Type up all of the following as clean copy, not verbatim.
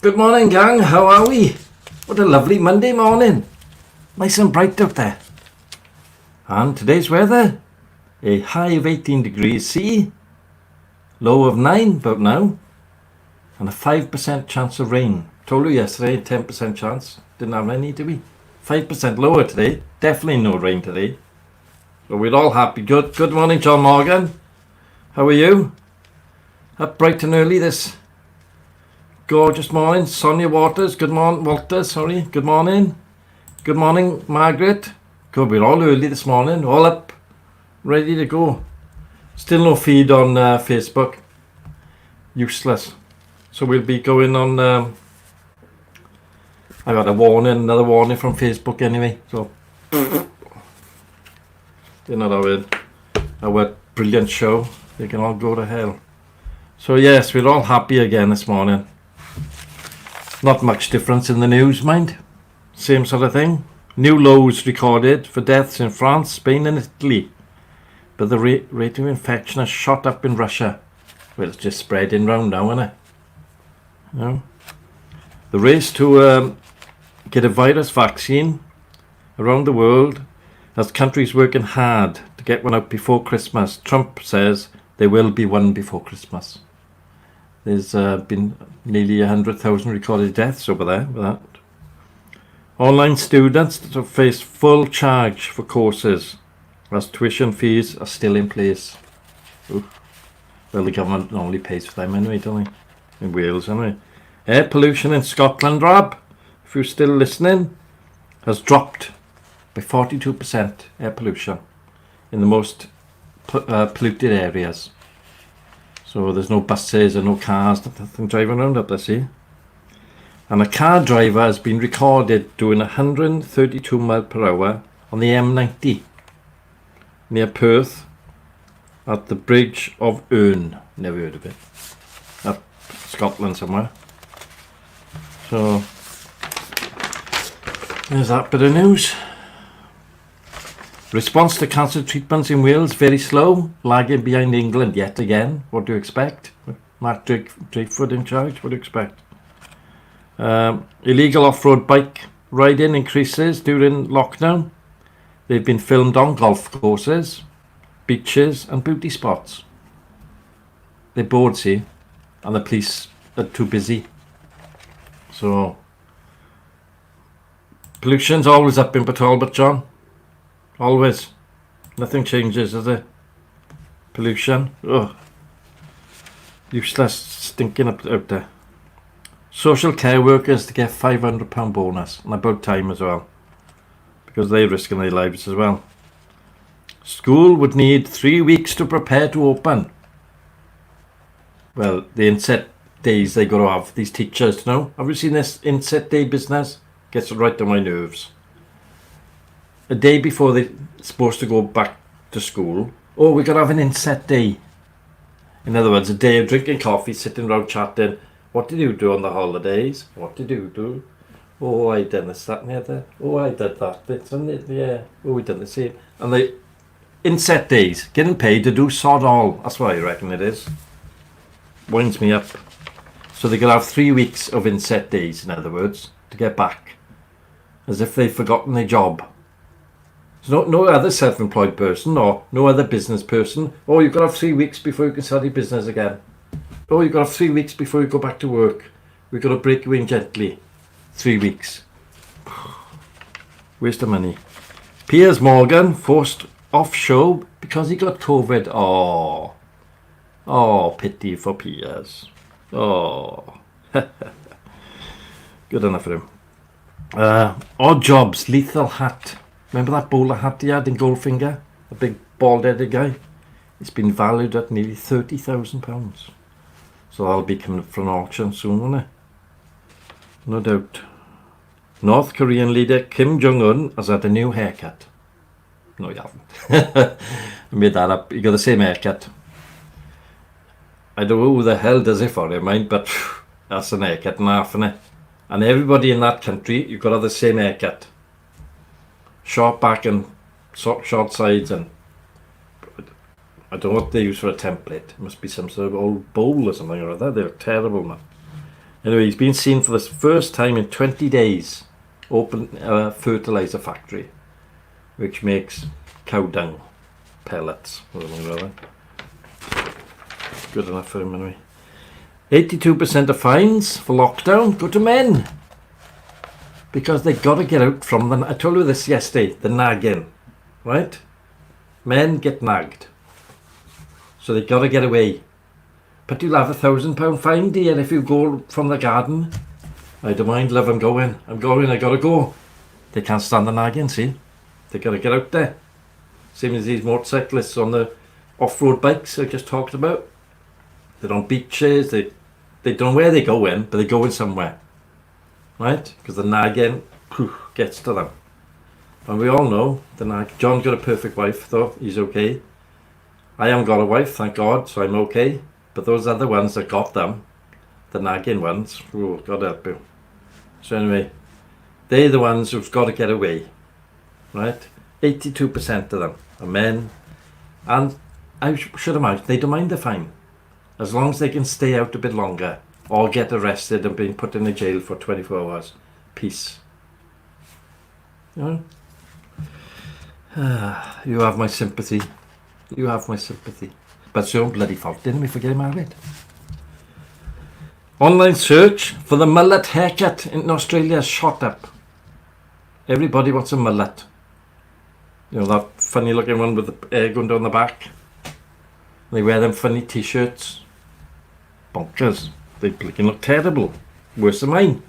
Good morning, gang. How are we? What a lovely Monday morning. Nice and bright out there. And today's weather, a high of 18 degrees C, low of 9 about now, and a 5% chance of rain. Told you yesterday, 10% chance. Didn't have any, did we? 5% lower today. Definitely no rain today. So we're all happy. Good morning, John Morgan. How are you? Up bright and early this gorgeous morning. Sonia Waters, good morning. Good morning. Good morning, Margaret. Good, we're all early this morning. All up, ready to go. Still no feed on Facebook. Useless. So we'll be going on. I got another warning from Facebook anyway. So they're not our brilliant show. They can all go to hell. So yes, we're all happy again this morning. Not much difference in the news, mind. Same sort of thing. New lows recorded for deaths in France, Spain and Italy. But the rate of infection has shot up in Russia. Well, it's just spreading round now, isn't it? You know? The race to get a virus vaccine around the world has countries working hard to get one out before Christmas. Trump says there will be one before Christmas. There's been nearly 100,000 recorded deaths over there with that. Online students that have faced full charge for courses as tuition fees are still in place. Ooh. Well, the government normally pays for them anyway, don't they? In Wales anyway. Air pollution in Scotland, Rob, if you're still listening, has dropped by 42%. Air pollution in the most polluted areas. So there's no buses and no cars, nothing driving around up there, see? And a car driver has been recorded doing 132 miles per hour on the M90 near Perth at the Bridge of Erne. Never heard of it. Up Scotland somewhere. So there's that bit of news. Response to cancer treatments in Wales very slow, lagging behind England yet again. What do you expect? Mark Drakeford in charge. What do you expect? Illegal off-road bike riding increases during lockdown. They've been filmed on golf courses, beaches and beauty spots. They're bored, see, and the police are too busy. So pollution's always up in Port John. Always. Nothing changes, is it? Pollution. Ugh. Useless, stinking up out there. Social care workers to get £500 bonus, and about time as well, because they're risking their lives as well. School would need 3 weeks to prepare to open. Well, the inset days they got to have, these teachers, you know. Have you seen this inset day business? Gets right on my nerves. A day before they're supposed to go back to school, oh, we got to have an inset day. In other words, a day of drinking coffee, sitting around chatting. What did you do on the holidays? What did you do? Oh, I done this, that and the other. Oh, I did that bit, and it, yeah. Oh, we done the same. And the inset days, getting paid to do sod all. That's what I reckon it is. Winds me up. So they could have 3 weeks of inset days, in other words, to get back. As if they've forgotten their job. So no other self-employed person or no other business person. Oh, you've got to have 3 weeks before you can start your business again. Oh, you've got to have 3 weeks before you go back to work. We've got to break you in gently. 3 weeks. Waste of money. Piers Morgan forced off show because he got COVID. Oh, pity for Piers. Oh. Good enough for him. Odd Jobs, lethal hat. Remember that bowler hat he had in Goldfinger? A big bald-headed guy? It's been valued at nearly £30,000. So that'll be coming up for an auction soon, won't it? No doubt. North Korean leader Kim Jong-un has had a new haircut. No, you haven't. I made that up. You got the same haircut. I don't know who the hell does it for him, mind, but that's an haircut and a half, innit? And everybody in that country, you've got to have the same haircut. Short back and short sides, and I don't know what they use for a template. It must be some sort of old bowl or something or other. They look terrible, man. Anyway, he's been seen for the first time in 20 days open a fertilizer factory, which makes cow dung pellets. Good enough for him anyway. 82% of fines for lockdown go to men. Because they got to get out from them. I told you this yesterday, the nagging, right? Men get nagged. So they got to get away. But you'll have £1,000 fine, dear, if you go from the garden. I don't mind, love, I'm going, I got to go. They can't stand the nagging, see? They got to get out there. Same as these motorcyclists on the off-road bikes I just talked about. They're on beaches, they don't know where they're going, but they're going somewhere. Right? Because the nagging gets to them. And we all know John's got a perfect wife, though. He's okay. I haven't got a wife, thank God, so I'm okay. But those other ones that got them, the nagging ones, God help you. So anyway, they're the ones who've got to get away. Right? 82% of them are men. And I should imagine they don't mind the fine. As long as they can stay out a bit longer. Or get arrested and being put in a jail for 24 hours. Peace. You know? You have my sympathy. You have my sympathy. But it's your own bloody fault, didn't we, for getting married? Online search for the mullet haircut in Australia has shot up. Everybody wants a mullet. You know, that funny looking one with the hair going down the back. They wear them funny t-shirts. Bonkers. They blinking look terrible. Worse than mine.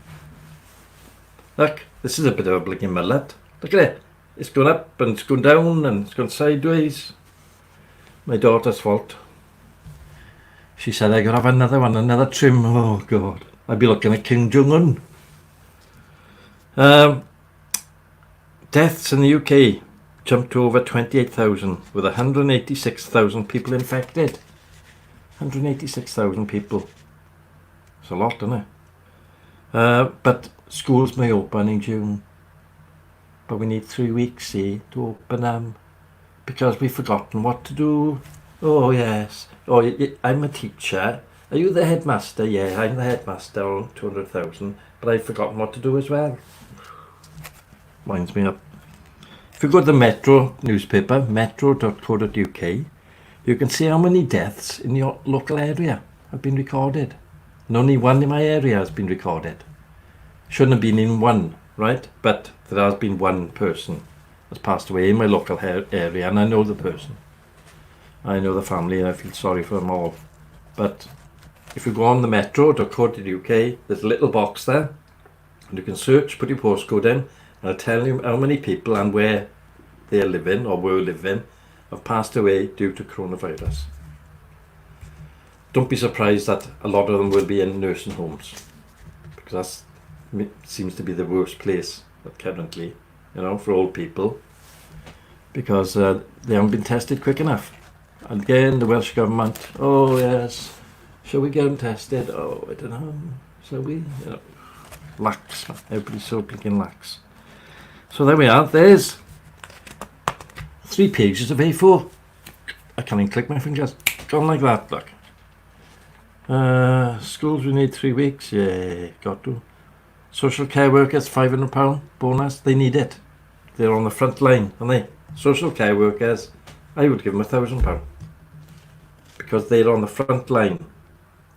Look, this is a bit of a blinking mullet. Look at it. It's going up and it's going down and it's going sideways. My daughter's fault. She said I gotta have another one, another trim. Oh God. I'd be looking at King Jong-un. Deaths in the UK jumped to over 28,000 with 186,000 people infected. 186,000 people. It's a lot, isn't it? But schools may open in June. But we need 3 weeks, see, to open them. Because we've forgotten what to do. Oh, yes. Oh, I'm a teacher. Are you the headmaster? Yeah, I'm the headmaster. Oh, 200,000. But I've forgotten what to do as well. Winds me up. If you go to the Metro newspaper, metro.co.uk, you can see how many deaths in your local area have been recorded. And only one in my area has been recorded. Shouldn't have been in one, right? But there has been one person has passed away in my local area, and I know the person. I know the family, and I feel sorry for them all. But if you go on the metro.co.uk, there's a little box there, and you can search, put your postcode in, and it'll tell you how many people and where they're living, or were living, have passed away due to coronavirus. Don't be surprised that a lot of them will be in nursing homes, because that seems to be the worst place currently, you know, for old people, because they haven't been tested quick enough. And again, the Welsh Government, oh yes, shall we get them tested? Oh, I don't know, shall we? You know, lax, everybody's so blinking lax. So there we are, there's 3 pages of A4. I can't even click my fingers, gone like that, look. Schools, we need 3 weeks, yeah, got to. Social care workers, £500 bonus, they need it. They're on the front line, aren't they? Social care workers, I would give them £1,000. Because they're on the front line.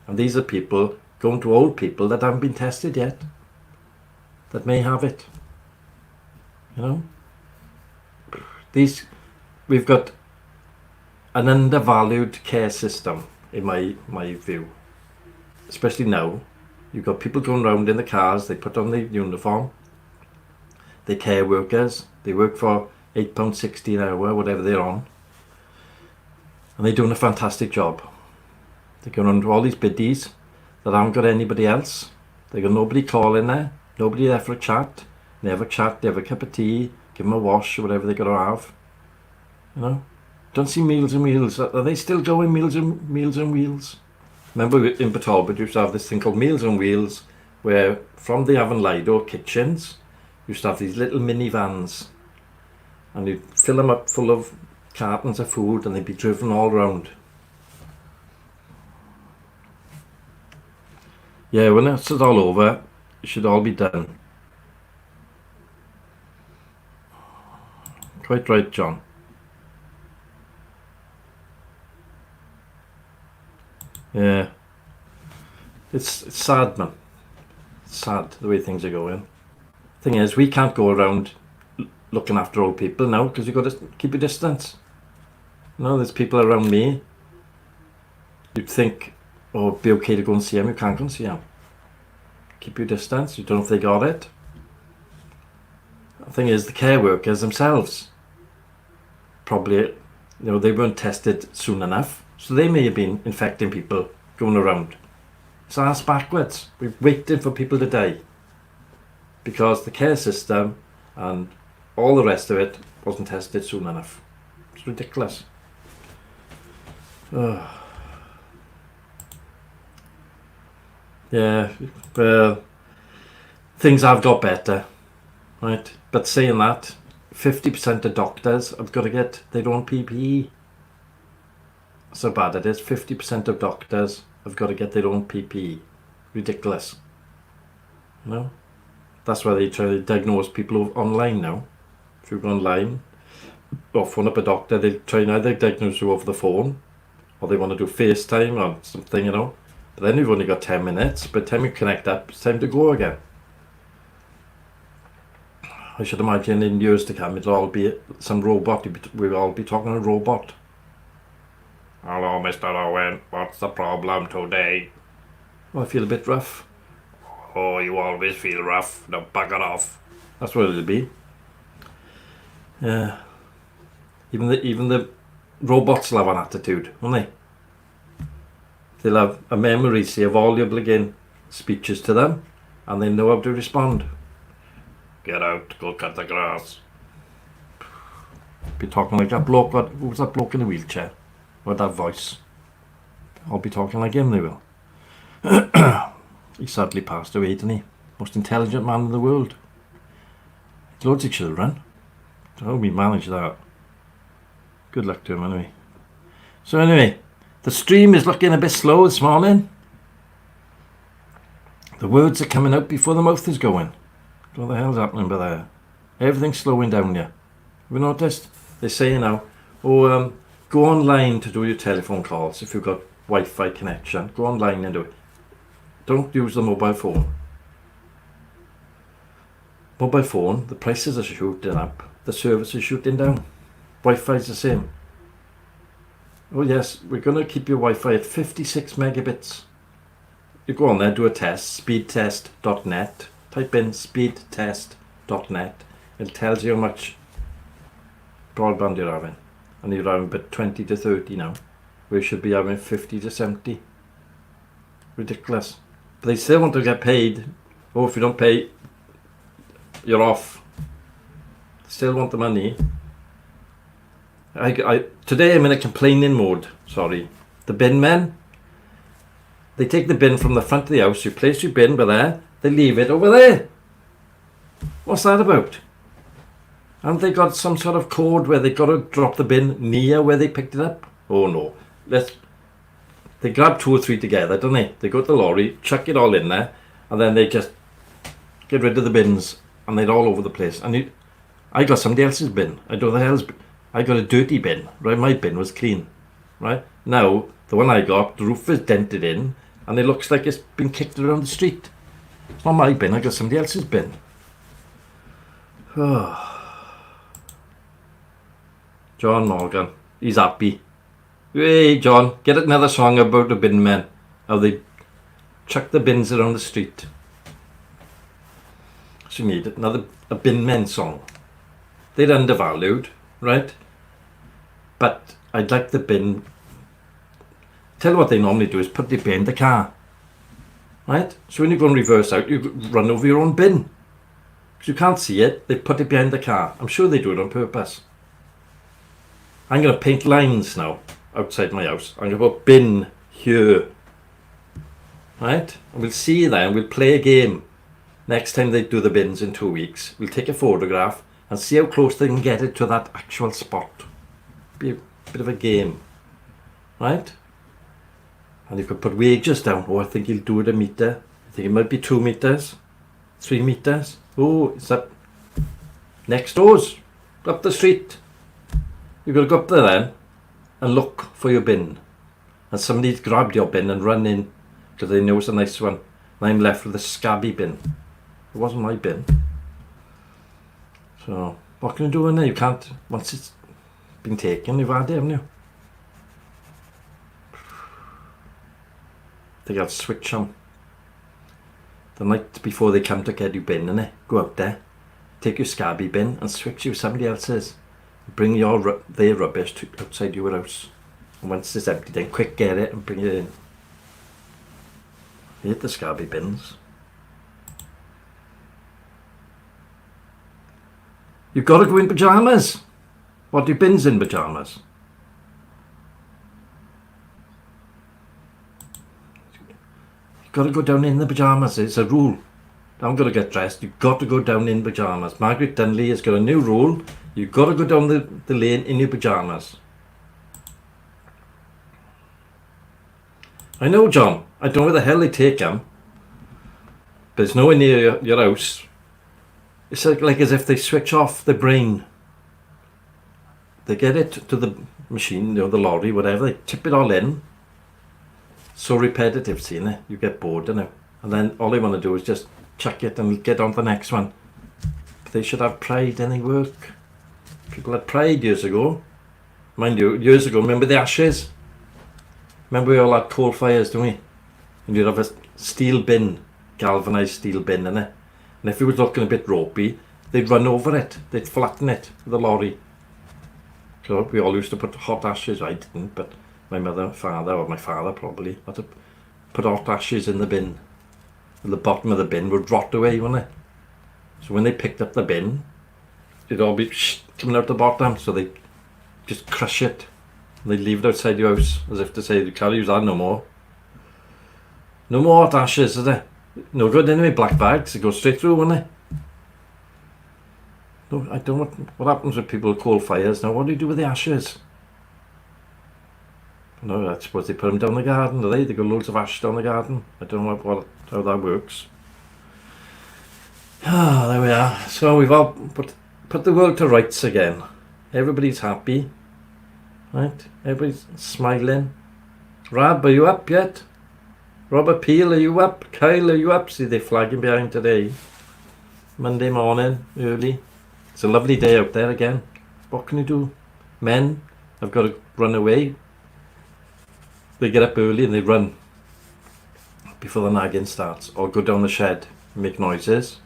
And these are people going to old people that haven't been tested yet. That may have it. You know? We've got an undervalued care system, in my view. Especially now. You've got people going around in the cars, they put on the uniform. They're care workers. They work for £8.60 an hour, whatever they're on. And they're doing a fantastic job. They're going on to all these biddies that haven't got anybody else. They've got nobody calling there, nobody there for a chat. They have a cup of tea, give them a wash or whatever they got to have. You know? Don't see Meals and Wheels. Are they still going, Meals and Wheels? Remember in Batalbert you used to have this thing called Meals on Wheels, where from the Avon Lido kitchens you used to have these little minivans, and you'd fill them up full of cartons of food and they'd be driven all around. Yeah, when it's all over, it should all be done. Quite right, John. Yeah. It's sad, man. It's sad the way things are going. Thing is, we can't go around looking after old people now because you've got to keep your distance. You know, there's people around me. You'd think, oh, it'd be okay to go and see them. You can't go and see them. Keep your distance. You don't know if they got it. The thing is, the care workers themselves probably, they weren't tested soon enough, so they may have been infecting people going around. It's ass backwards. We're waiting for people to die because the care system and all the rest of it wasn't tested soon enough. It's ridiculous. Yeah, things have got better, right? But saying that, 50% of doctors have got to get their own PPE. So bad it is. 50% of doctors have got to get their own PPE. Ridiculous. You know? That's why they try to diagnose people online now. If you go online or phone up a doctor, they try and either diagnose you over the phone or they want to do FaceTime or something, But then you've only got 10 minutes. By the time you connect up, it's time to go again. I should imagine in years to come it'll all be some robot. We'll all be talking to a robot. Hello, Mr. Owen. What's the problem today? Oh, I feel a bit rough. Oh, you always feel rough. Now bugger off. That's what it'll be. Yeah. Even the robots will have an attitude, won't they? They'll have a memory, say, of all your bligging speeches to them, and they know how to respond. Get out, go cut the grass. Be talking like that bloke. Who was that bloke in the wheelchair? With that voice. I'll be talking like him, they will. He sadly passed away, didn't he? Most intelligent man in the world. Loads of children. How we manage that? Good luck to him anyway. So anyway, the stream is looking a bit slow this morning. The words are coming out before the mouth is going. What the hell's happening by there? Everything's slowing down here. Have you noticed? They say now, go online to do your telephone calls if you've got Wi-Fi connection. Go online and do it. Don't use the mobile phone. Mobile phone, the prices are shooting up. The service is shooting down. Wi-Fi is the same. Oh yes, we're going to keep your Wi-Fi at 56 megabits. You go on there, do a test, speedtest.net. Type in speedtest.net. It tells you how much broadband you're having. And you're having about 20 to 30 now. We should be having 50 to 70. Ridiculous. But they still want to get paid. Oh, if you don't pay, you're off. Still want the money. Today I'm in a complaining mode. Sorry. The bin men, they take the bin from the front of the house. You place your bin by there. They leave it over there. What's that about? Haven't they got some sort of code where they got to drop the bin near where they picked it up? Oh no. They grab 2 or 3 together, don't they? They go to the lorry, chuck it all in there, and then they just get rid of the bins, and they're all over the place. And I got somebody else's bin. I don't know the hell's. I got a dirty bin. Right, my bin was clean. Right now, the one I got, the roof is dented in, and it looks like it's been kicked around the street. It's not my bin. I got somebody else's bin. John Morgan, he's happy. Hey John, get another song about the bin men. How they chuck the bins around the street. So you need a bin men song. They're undervalued, right? But I'd like the bin. Tell you what they normally do is put the bin in the car. Right? So when you go and reverse out, you run over your own bin. Because you can't see it, they put it behind the car. I'm sure they do it on purpose. I'm going to paint lines now outside my house. I'm going to put bin here. Right? And we'll see then, and we'll play a game. Next time they do the bins in 2 weeks, we'll take a photograph and see how close they can get it to that actual spot. Be a bit of a game. Right? And you could put wages down. Oh, I think you'll do it a metre. think it might be 2 meters, 3 meters. Oh, it's up next doors, up the street. You've got to go up there then and look for your bin. And somebody's grabbed your bin and run in because they know it's a nice one. And I'm left with a scabby bin. It wasn't my bin. So, what can you do in there? You can't, once it's been taken, you've had it, haven't you? I think I'll switch them. The night before they come to get your bin, innit? Go out there, take your scabby bin and switch you with somebody else's. Bring their rubbish to outside your house. And once it's empty, then quick get it and bring it in. I hate the scabby bins. You've got to go in pyjamas. What, do bins in pyjamas? You've got to go down in the pyjamas. It's a rule. I'm going to get dressed. You've got to go down in pyjamas. Margaret Dunley has got a new rule. You've got to go down the lane in your pyjamas. I know, John. I don't know where the hell they take them. But it's nowhere near your house. It's like as if they switch off the brain. They get it to the machine, the lorry, whatever. They tip it all in. So repetitive, seeing it. You get bored, don't you? And then all they want to do is just chuck it and get on to the next one. But they should have pride in their work. People had pride years ago. Mind you, years ago, remember the ashes? Remember we all had coal fires, don't we? And you'd have a steel bin, galvanised steel bin, innit? And if it was looking a bit ropey, they'd run over it. They'd flatten it with a lorry. So we all used to put hot ashes. I didn't, but my father, or my father probably, had to put hot ashes in the bin. And the bottom of the bin would rot away, wouldn't it? So when they picked up the bin, it'd all be coming out the bottom, so they just crush it. And they'd leave it outside your house, as if to say, you can't use that no more. No more hot ashes, is there? No good anyway, black bags, they go straight through, wouldn't they? No, I don't know what happens with people with coal fires now. What do you do with the ashes? No, I suppose they put them down the garden, do they? They got loads of ash down the garden. I don't know how that works. Ah, there we are. So we've all put the world to rights again. Everybody's happy. Right? Everybody's smiling. Rab, are you up yet? Robert Peel, are you up? Kyle, are you up? See, they're flagging behind today. Monday morning, early. It's a lovely day out there again. What can you do? Men have got to run away. They get up early and they run before the nagging starts, or go down the shed and make noises.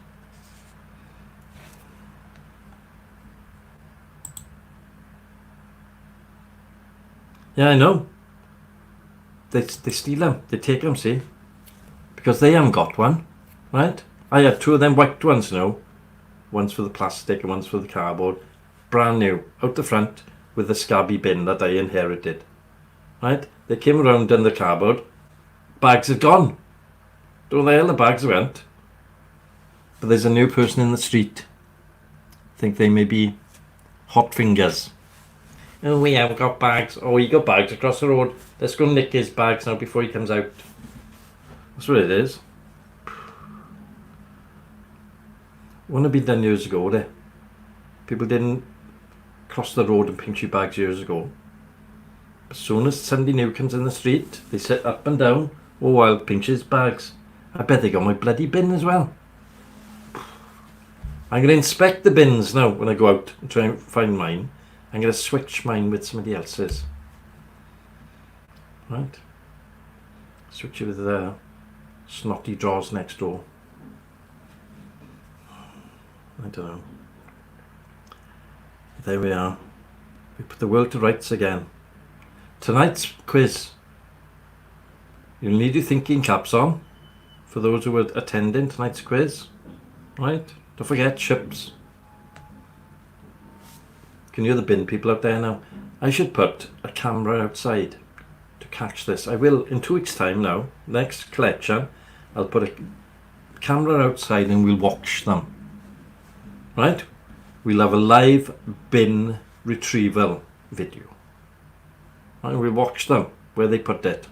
Yeah, I know. They steal them. They take them, see? Because they haven't got one, right? I had 2 of them white ones now. One's for the plastic and one's for the cardboard. Brand new, out the front, with the scabby bin that I inherited. Right? They came around in the cardboard. Bags are gone. Don't know where the hell the bags went. But there's a new person in the street. I think they may be hot fingers. Oh, we haven't got bags. Oh, he got bags across the road. Let's go nick his bags now before he comes out. That's what it is. Wouldn't have been done years ago, would it? People didn't cross the road and pinch your bags years ago. As soon as somebody new comes in the street, they sit up and down. Oh, I'll pinch his bags. I bet they got my bloody bin as well. I'm going to inspect the bins now when I go out and try and find mine. I'm going to switch mine with somebody else's. Right? Switch it with the snotty drawers next door. I don't know. There we are. We put the world to rights again. Tonight's quiz. You'll need your thinking caps on for those who are attending tonight's quiz. Right? Don't forget chips. Can you hear the bin people out there now? I should put a camera outside to catch this. I will in 2 weeks' time now. Next collection, I'll put a camera outside and we'll watch them. Right? We'll have a live bin retrieval video. And we'll watch them where they put it.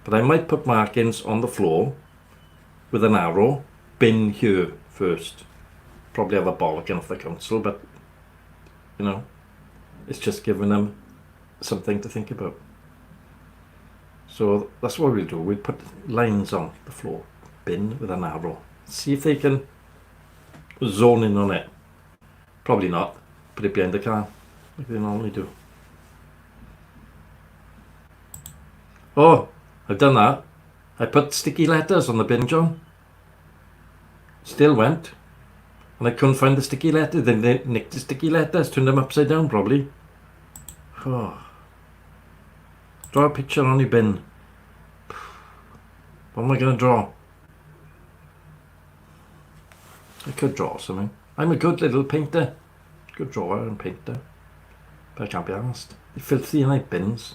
But I might put markings on the floor with an arrow, bin here first. Probably have a bollocking off the council, but you know, it's just giving them something to think about. So that's what we'll do. We'll put lines on the floor, bin with an arrow. See if they can zone in on it. Probably not. Put it behind the car, like they normally do. Oh, I've done that. I put sticky letters on the bin, John. Still went. And I couldn't find the sticky letters. Then they nicked the sticky letters, turned them upside down probably. Oh. Draw a picture on your bin. What am I going to draw? I could draw something. I'm a good little painter. Good drawer and painter. But I can't be asked. They're filthy and like bins.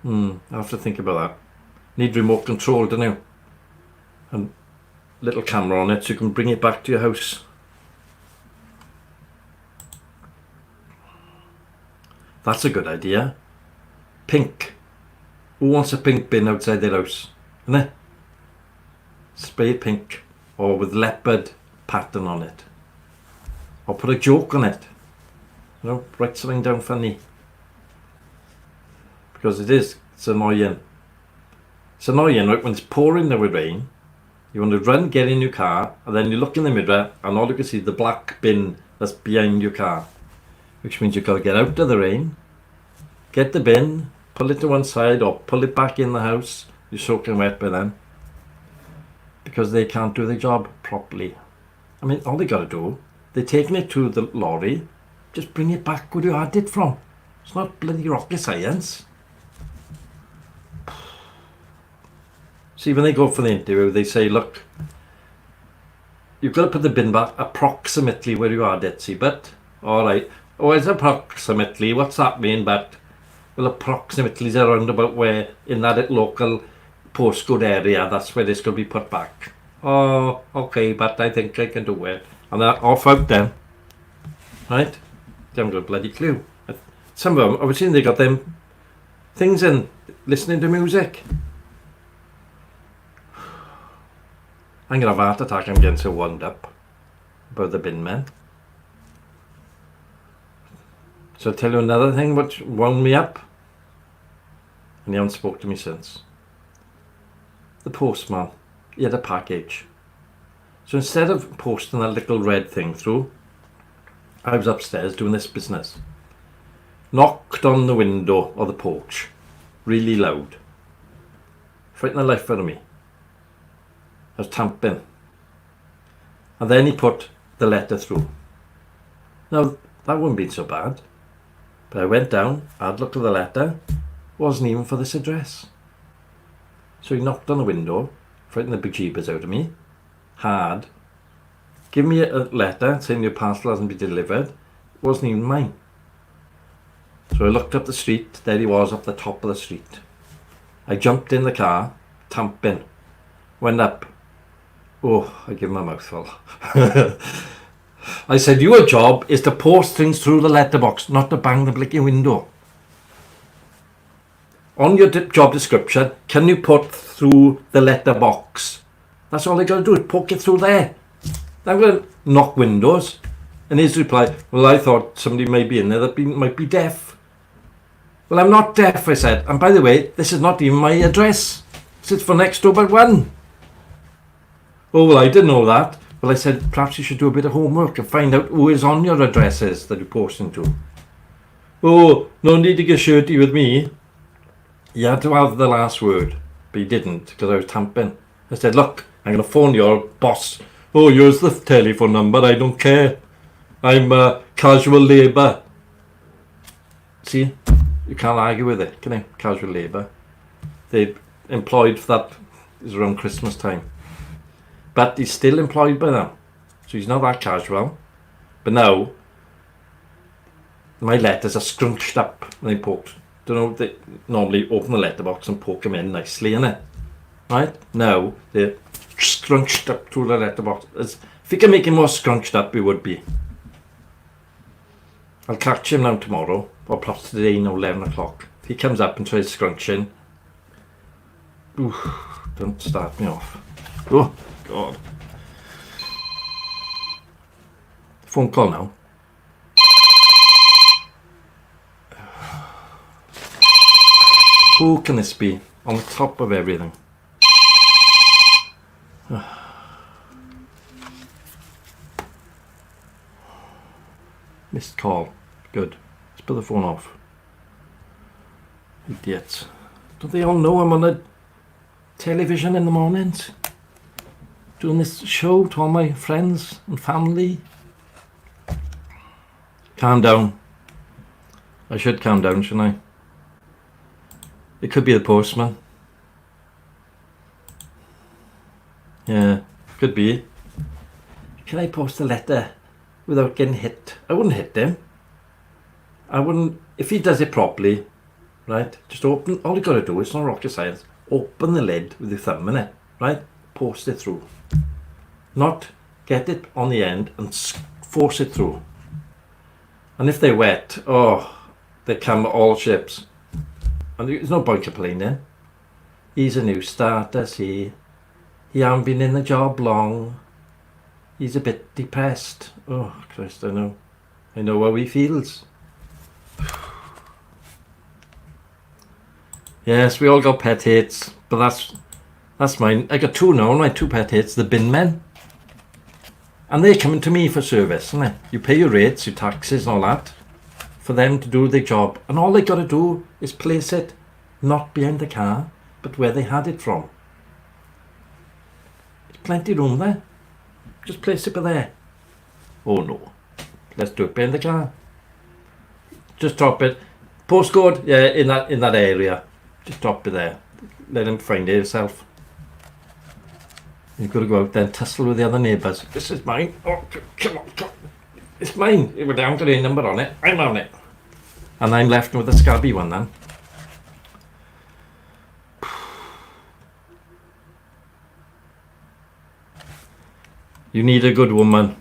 I have to think about that. Need remote control, don't you? And little camera on it so you can bring it back to your house. That's a good idea. Pink. Who wants a pink bin outside their house? Isn't it? Spray it pink. Or with leopard pattern on it. Or put a joke on it. You know, write something down funny. Because it's annoying. It's annoying, right? When it's pouring down with rain, you want to run, get in your car, and then you look in the mirror, and all you can see is the black bin that's behind your car. Which means you've got to get out of the rain, get the bin, pull it to one side, or pull it back in the house. You're soaking wet by then. Because they can't do their job properly. I mean, all they got to do, they're taking it to the lorry, just bring it back where you had it from. It's not bloody rocket science. See, when they go for the interview, they say, look, you've got to put the bin back approximately where you had it, see, but, alright, oh, it's approximately, what's that mean, but, well, approximately is around about where, in that local postcode area, that's where this could be put back. Oh, okay, but I think I can do it. And they're off out then, right? They haven't got a bloody clue. Some of them, I was seeing they got them things in, listening to music. I'm going to have a heart attack. I'm getting so wound up about the bin men. So I'll tell you another thing which wound me up. And he hasn't spoke to me since. The postman. He had a package. So instead of posting that little red thing through, I was upstairs doing this business. Knocked on the window of the porch. Really loud. Frightened the life out of me. I was tamping. And then he put the letter through. Now, that wouldn't be so bad. But I went down, I had a look at the letter, wasn't even for this address. So he knocked on the window, frightened the bejeebers out of me, hard, give me a letter saying your parcel hasn't been delivered, it wasn't even mine. So I looked up the street, there he was up the top of the street. I jumped in the car, tamping, went up. Oh, I gave him a mouthful. I said, your job is to post things through the letterbox, not to bang the blinking window. On your job description, can you put through the letterbox? That's all I got to do is poke it through there. I'm going to knock windows. And his reply, well, I thought somebody may be in there that might be deaf. Well, I'm not deaf, I said. And by the way, this is not even my address. This is for next door but one. Oh, well, I didn't know that. Well, I said, perhaps you should do a bit of homework and find out who is on your addresses that you're posting to. Oh, no need to get shirty with me. You had to have the last word, but he didn't because I was tamping. I said, look, I'm going to phone your boss. Oh, here's the telephone number. I don't care. I'm casual labour. See, you can't argue with it, can you? Casual labour. They employed for that is around Christmas time. But he's still employed by them. So he's not that casual. But now, my letters are scrunched up and they poked. Don't know, they normally open the letterbox and poke them in nicely, innit? Right? Now, they're scrunched up through the letterbox. If you can make it more scrunched up, it would be. I'll catch him now tomorrow, or perhaps today, 11 o'clock. If he comes up and tries scrunching, Oof, don't start me off. Oh, God. Phone call now. Who can this be? On the top of everything. Missed call. Good. Let's put the phone off. Idiots. Don't they all know I'm on the television in the mornings? Doing this show to all my friends and family. Calm down. I should calm down, shouldn't I? It could be the postman. Yeah, could be. Can I post a letter without getting hit? I wouldn't hit him. I wouldn't, if he does it properly, right? Just open, all you gotta do, it's not rocket science. Open the lid with your thumb in it, right? Post it through. Not get it on the end and force it through. And if they're wet, oh, they come all shapes. And there's no point complaining. He's a new starter, see. He hasn't been in the job long. He's a bit depressed. Oh, Christ, I know how he feels. Yes, we all got pet hates, but that's mine. I got two now, my two pet hates, the bin men. And they're coming to me for service, isn't it? You pay your rates, your taxes and all that for them to do their job. And all they got to do is place it not behind the car, but where they had it from. There's plenty of room there. Just place it there. Oh no. Let's do it behind the car. Just drop it. Postcode, yeah, in that area. Just drop it there. Let him find it himself. You've got to go out there and tussle with the other neighbours. This is mine. Oh, come on. It's mine. It hasn't got a number on it. I'm on it. And I'm left with a scabby one then. You need a good woman.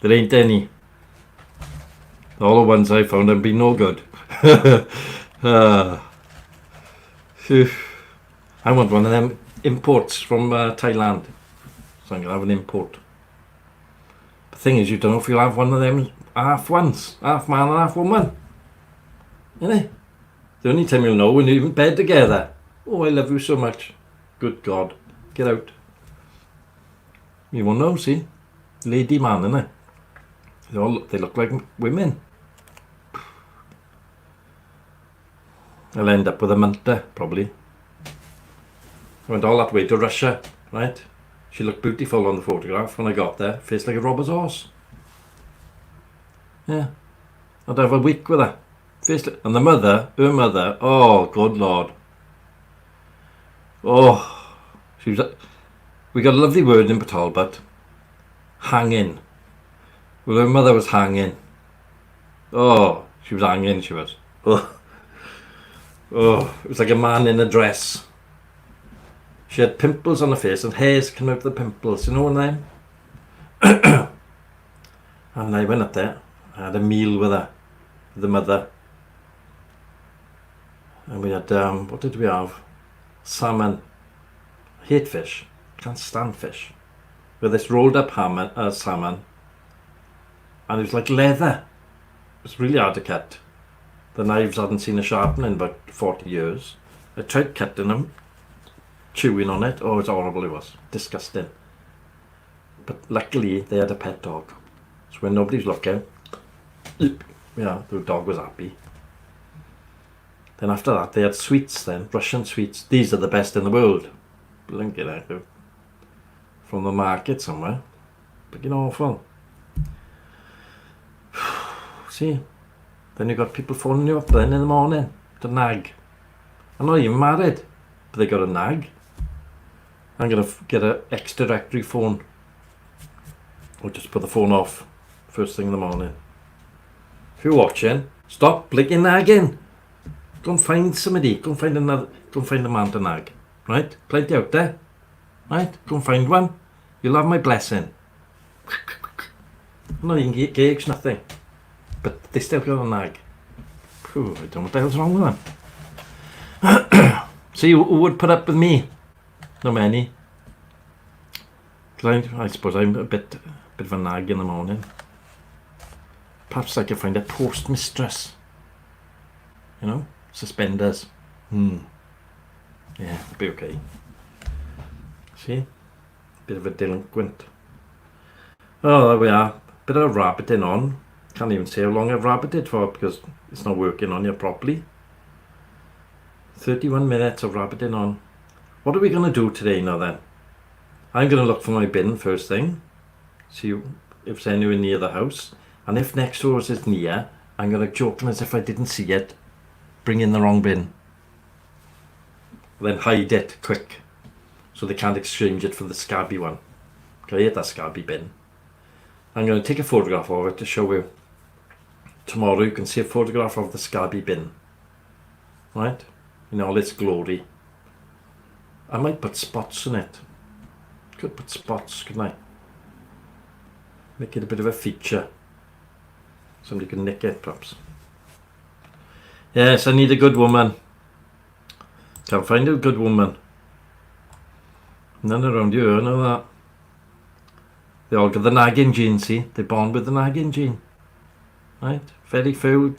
There ain't any. All the ones I found have been no good. I want one of them imports from Thailand. So I'm going to have an import. The thing is, you don't know if you'll have one of them half ones. Half man and half woman. Innit? The only time you'll know when you're in bed together. Oh, I love you so much. Good God. Get out. You won't know, see? Lady man, innit? They look like women. I'll end up with a munter, probably. I went all that way to Russia, right? She looked beautiful on the photograph when I got there. Face like a robber's horse. Yeah. I'd have a week with her. Face like, and her mother, oh, good Lord. Oh, she was... We got a lovely word in Talbot. Hanging. Well, her mother was hanging. Oh, she was hanging, she was. Oh. Oh, it was like a man in a dress. She had pimples on her face and hairs coming out of the pimples, you know what I mean? And I went up there. I had a meal with her, with the mother. And we had, what did we have? Salmon. I hate fish. Can't stand fish. With this rolled up salmon. And it was like leather. It was really hard to cut. The knives hadn't seen a sharpening in about 40 years. I tried cutting them, chewing on it. Oh, it's horrible, it was. Disgusting. But luckily, they had a pet dog. So when nobody's looking, yeah, the dog was happy. Then after that, they had sweets then, Russian sweets. These are the best in the world. Blinking out from the market somewhere. Freaking awful. See? Then you got people phoning you up then in the morning to nag. I'm not even married, but they got a nag. I'm going to get an extra directory phone. Or just put the phone off first thing in the morning. If you're watching, stop blinking nagging. Go and find somebody. Go and find a man to nag. Right? Plenty out there. Right? Go and find one. You'll have my blessing. I'm not even engaged, nothing. But they still got a nag. Phew, I don't know what the hell's wrong with them. See, who would put up with me? Not many. I suppose I'm a bit of a nag in the morning. Perhaps I could find a postmistress. You know, suspenders. Yeah, it'll be okay. See, bit of a delinquent. Oh, there we are. Bit of rabbiting on. Can't even say how long I've rabbited for because it's not working on here properly. 31 minutes of rabbiting on. What are we going to do today now then? I'm going to look for my bin first thing. See if it's anywhere near the house. And if next doors is near, I'm going to joke as if I didn't see it. Bring in the wrong bin. Then hide it quick. So they can't exchange it for the scabby one. Okay, I hate that scabby bin. I'm going to take a photograph of it to show you. Tomorrow you can see a photograph of the scabby bin. Right? In all its glory. I might put spots in it. Could put spots, couldn't I? Make it a bit of a feature. Somebody can nick it, perhaps. Yes, I need a good woman. Can't find a good woman. None around here, I know that. They all got the nagging gene, see? They're born with the nagging gene. Right? Very few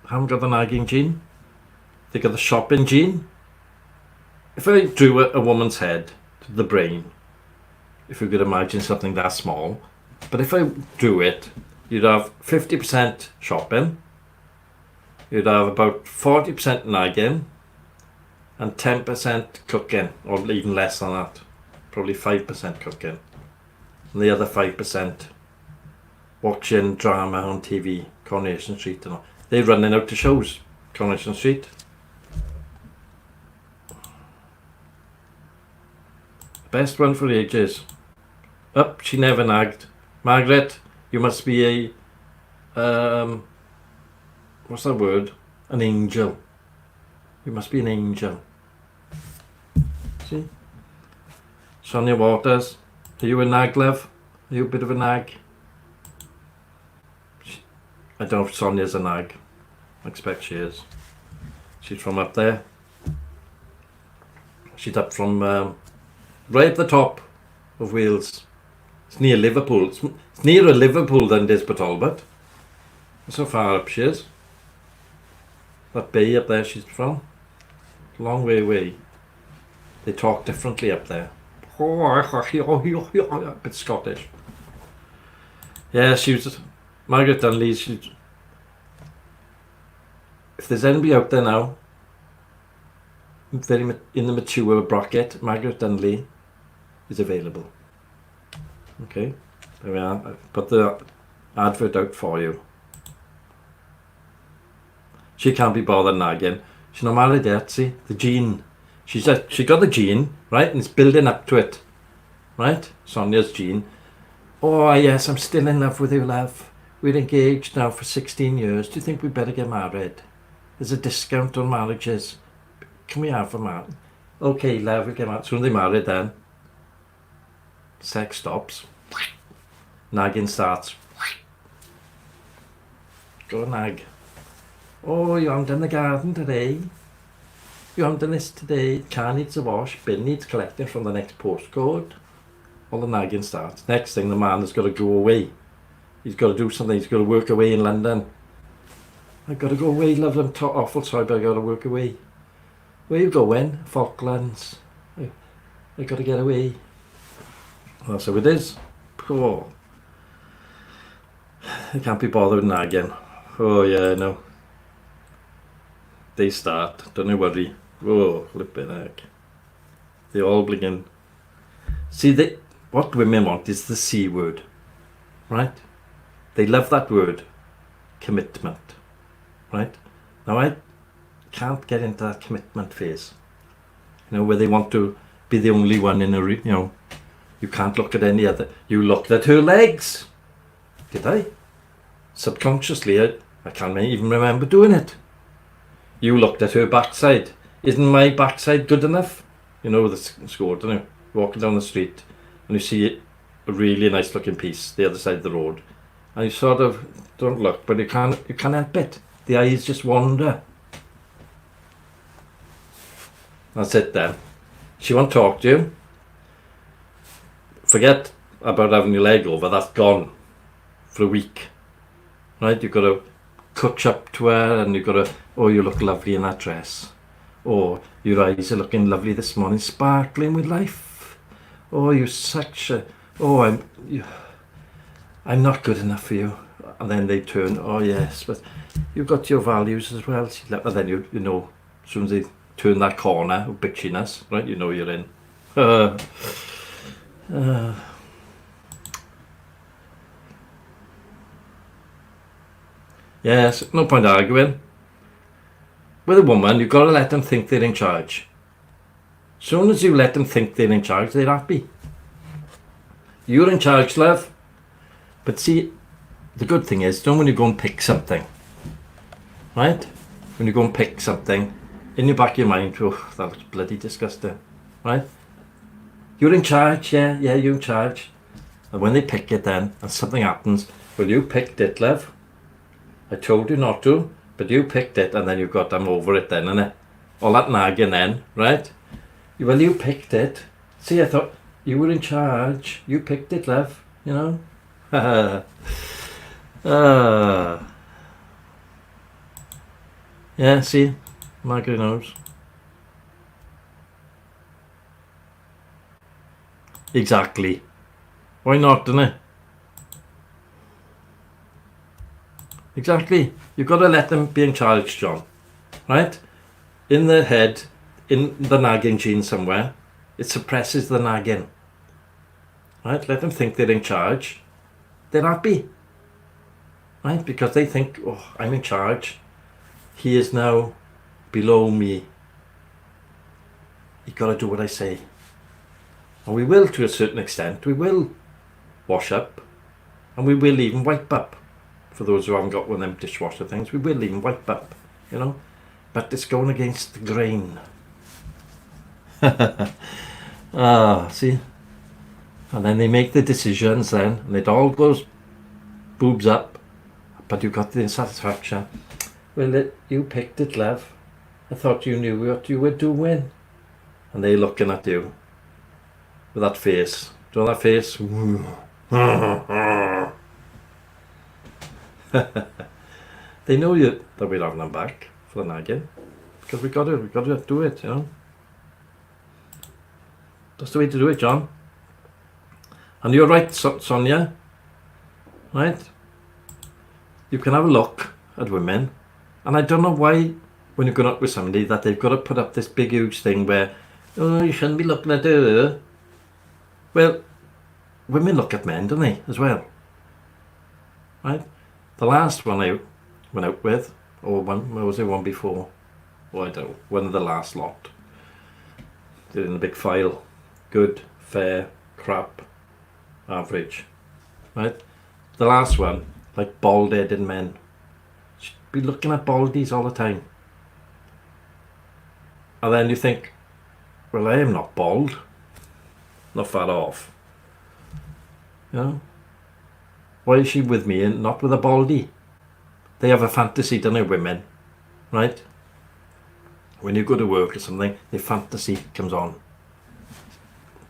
haven't got the nagging gene. They got the shopping gene. If I drew a woman's head to the brain, if you could imagine something that small, but if I drew it, you'd have 50% shopping, you'd have about 40% nagging, and 10% cooking, or even less than that, probably 5% cooking, and the other 5% watching drama on TV, Coronation Street and all. They're running out to shows, Coronation Street. Best one for ages. Up, she never nagged. Margaret, you must be a, what's that word? An angel. You must be an angel. See? Sonia Waters, are you a nag, love? Are you a bit of a nag? I don't know if Sonia's a nag. I expect she is. She's from up there. She's up from right at the top of Wales. It's near Liverpool. It's nearer Liverpool than Port Talbot. That's how far up she is. That bay up there she's from. It's a long way away. They talk differently up there. A bit Scottish. Yeah, she was Margaret Dunley. If there's anybody out there now, very in the mature bracket, Margaret Dunley is available. Okay, there we are. I've put the advert out for you. She can't be bothered nagging. She's not married yet, see? The gene. She got the gene, right? And it's building up to it. Right? Sonia's gene. Oh, yes, I'm still in love with you, love. We're engaged now for 16 years. Do you think we better get married? There's a discount on marriages. Can we have a marriage? Okay, love, we get married. Soon they married then. Sex stops. Nagging starts. Go nag. Oh, you haven't done the garden today. You haven't done this today. Car needs a wash. Bin needs collecting from the next postcode. All the nagging starts. Next thing, the man has got to go away. He's got to do something. He's got to work away in London. I've got to go away, love. I'm awful sorry, but I've got to work away. Where you going? Falklands. I've got to get away. That's how it is. Oh. I can't be bothered with nagging. Oh yeah, no. They start. Don't you worry. Oh, flipping heck. They all begin. See, what women want is the C word. Right? They love that word. Commitment. Right? Now I can't get into that commitment phase. You know, where they want to be the only one in a, you know, you can't look at any other. You looked at her legs. Did I? Subconsciously, I can't even remember doing it. You looked at her backside. Isn't my backside good enough? You know the score, don't you? Walking down the street and you see a really nice looking piece the other side of the road. And you sort of don't look, but you can't help it. The eyes just wander. That's it then. She won't talk to you. Forget about having your leg over, that's gone for a week. Right? You've got to catch up to her and you've got to, oh, you look lovely in that dress. Oh, your eyes are looking lovely this morning, sparkling with life. Oh, you're such a, oh, I'm not good enough for you. And then they turn, oh yes, but you've got your values as well. And then you know, as soon as they turn that corner of bitchiness, right, you know you're in. Yes, no point arguing. With a woman, you've got to let them think they're in charge. As soon as you let them think they're in charge, they're happy. You're in charge, love. But see, the good thing is, don't when you go and pick something, right? When you go and pick something, in your back of your mind, oh, that looks bloody disgusting, right? You're in charge, yeah, you're in charge. And when they pick it then, and something happens, well, you picked it, love. I told you not to, but you picked it, and then you got them over it then, innit? All that nagging then, right? Well, you picked it. See, I thought you were in charge. You picked it, love, you know? Yeah, see? Margaret knows. Exactly. Why not, innit? Exactly. You've got to let them be in charge, John. Right? In their head, in the nagging gene somewhere, it suppresses the nagging. Right? Let them think they're in charge. They're happy. Right? Because they think, oh, I'm in charge. He is now below me. You've got to do what I say. And we will, to a certain extent, we will wash up. And we will even wipe up. For those who haven't got one of them dishwasher things, we will even wipe up, you know. But it's going against the grain. See? And then they make the decisions then, and it all goes boobs up. But you got the satisfaction. Well, you picked it, love. I thought you knew what you were doing. And they looking at you with that face. Do you know that face? They know you that we're having them back for the nagging, because we got to do it, you know. That's the way to do it, John. And you're right, Sonia. Right? You can have a look at women, and I don't know why when you're going out with somebody that they've got to put up this big huge thing where, oh, you shouldn't be looking at her. Well, women look at men, don't they, as well? Right? The last one I went out with, or was there one before? Oh, I don't know. One of the last lot. They're in a big file. Good, fair, crap, average. Right? The last one, like bald-headed men. Should be looking at baldies all the time. And then you think, well, I am not bald. Not far off. You know? Why is she with me and not with a baldy? They have a fantasy, don't they, women? Right? When you go to work or something, the fantasy comes on.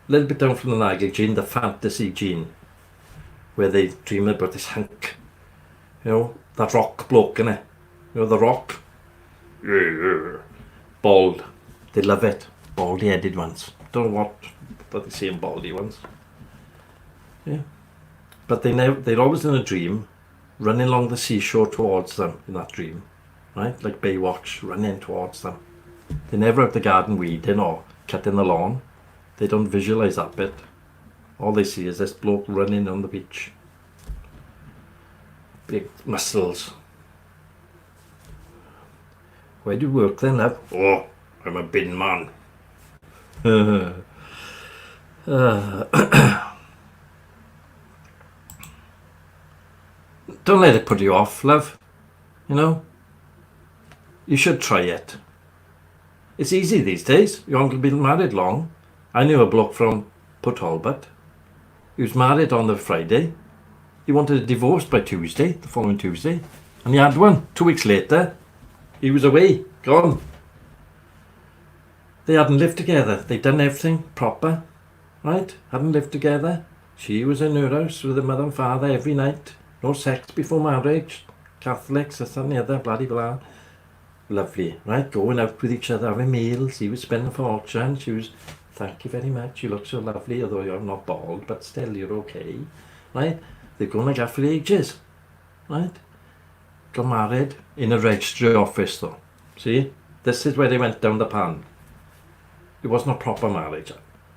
A little bit down from the nagging gene, the fantasy gene. Where they dream about this hunk. You know, that rock bloke, innit? You know, the rock? Bald. They love it. Baldy-headed ones. Don't know what, but they see them baldy ones. Yeah. But they're always in a dream, running along the seashore towards them in that dream, right? Like Baywatch, running towards them. They never out the garden weeding or cutting the lawn. They don't visualise that bit. All they see is this bloke running on the beach. Big muscles. Where do you work then, love? Oh, I'm a bin man. Don't let it put you off, love. You know? You should try it. It's easy these days. You haven't been married long. I knew a bloke from Port Talbot. He was married on the Friday. He wanted a divorce by Tuesday, the following Tuesday. And he had one. 2 weeks later, he was away, gone. They hadn't lived together. They'd done everything proper, right? Hadn't lived together. She was in her house with her mother and father every night. No sex before marriage. Catholics, this and the other, bloody blah. Lovely, right? Going out with each other, having meals. He was spending a fortune. She was, thank you very much. You look so lovely, although you're not bald, but still you're okay, right? They're going like that for ages, right? Got married in a registry office, though. See, this is where they went down the pan. It wasn't a proper marriage.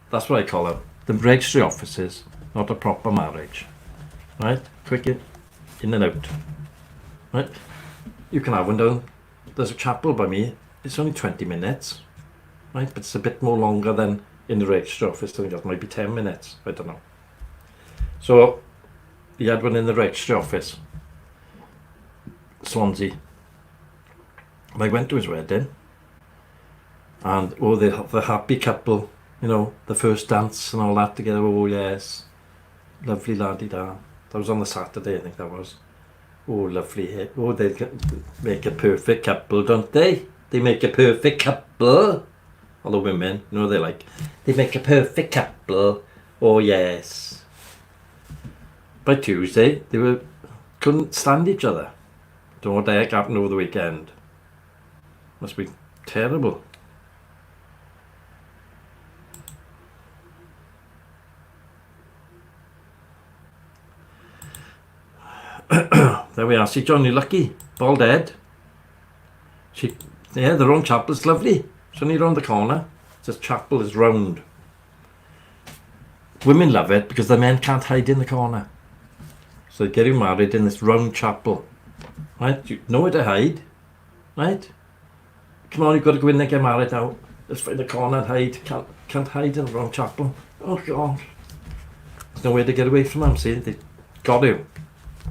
That's what I call it. The registry offices, not a proper marriage, right? Quick in and out, right? You can have one down. There's a chapel by me. It's only 20 minutes, right? But it's a bit more longer than in the registry office. I think that might be 10 minutes. I don't know. So he had one in the registry office, Swansea. And I went to his wedding, and oh, the happy couple, you know, the first dance and all that together. Oh yes, lovely laddie da. That was on the Saturday, I think that was. Oh, lovely. Oh, they make a perfect couple, don't they? They make a perfect couple. All the women, you know, they make a perfect couple. Oh yes. By Tuesday, they couldn't stand each other. Don't know what the heck happened over the weekend. Must be terrible. There we are. See Johnny Lucky, bald head. Yeah, the round chapel's lovely. It's only round the corner. This chapel is round. Women love it because the men can't hide in the corner. So they get you married in this round chapel. Right? You know where to hide. Right? Come on, you've got to go in there and get married out. Let's find the corner and hide. Can't hide in the round chapel. Oh God. There's no way to get away from them. See, they got you.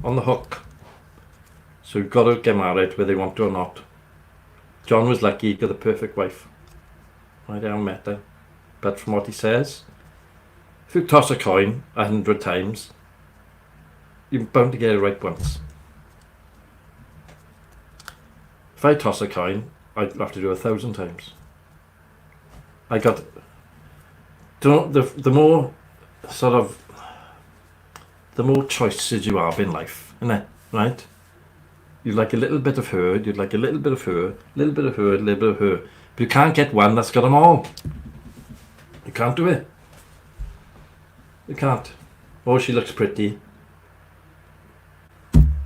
On the hook. So you've got to get married whether they want to or not. John was lucky, he got the perfect wife. I haven't met her. But from what he says, if you toss a coin 100 times, you're bound to get it right once. If I toss a coin, I'd have to do 1,000 times. I got, the more sort of, the more choices you have in life, innit? Right? You'd like a little bit of her, you'd like a little bit of her, a little bit of her, a little bit of her. But you can't get one that's got them all. You can't do it. You can't. Oh, she looks pretty.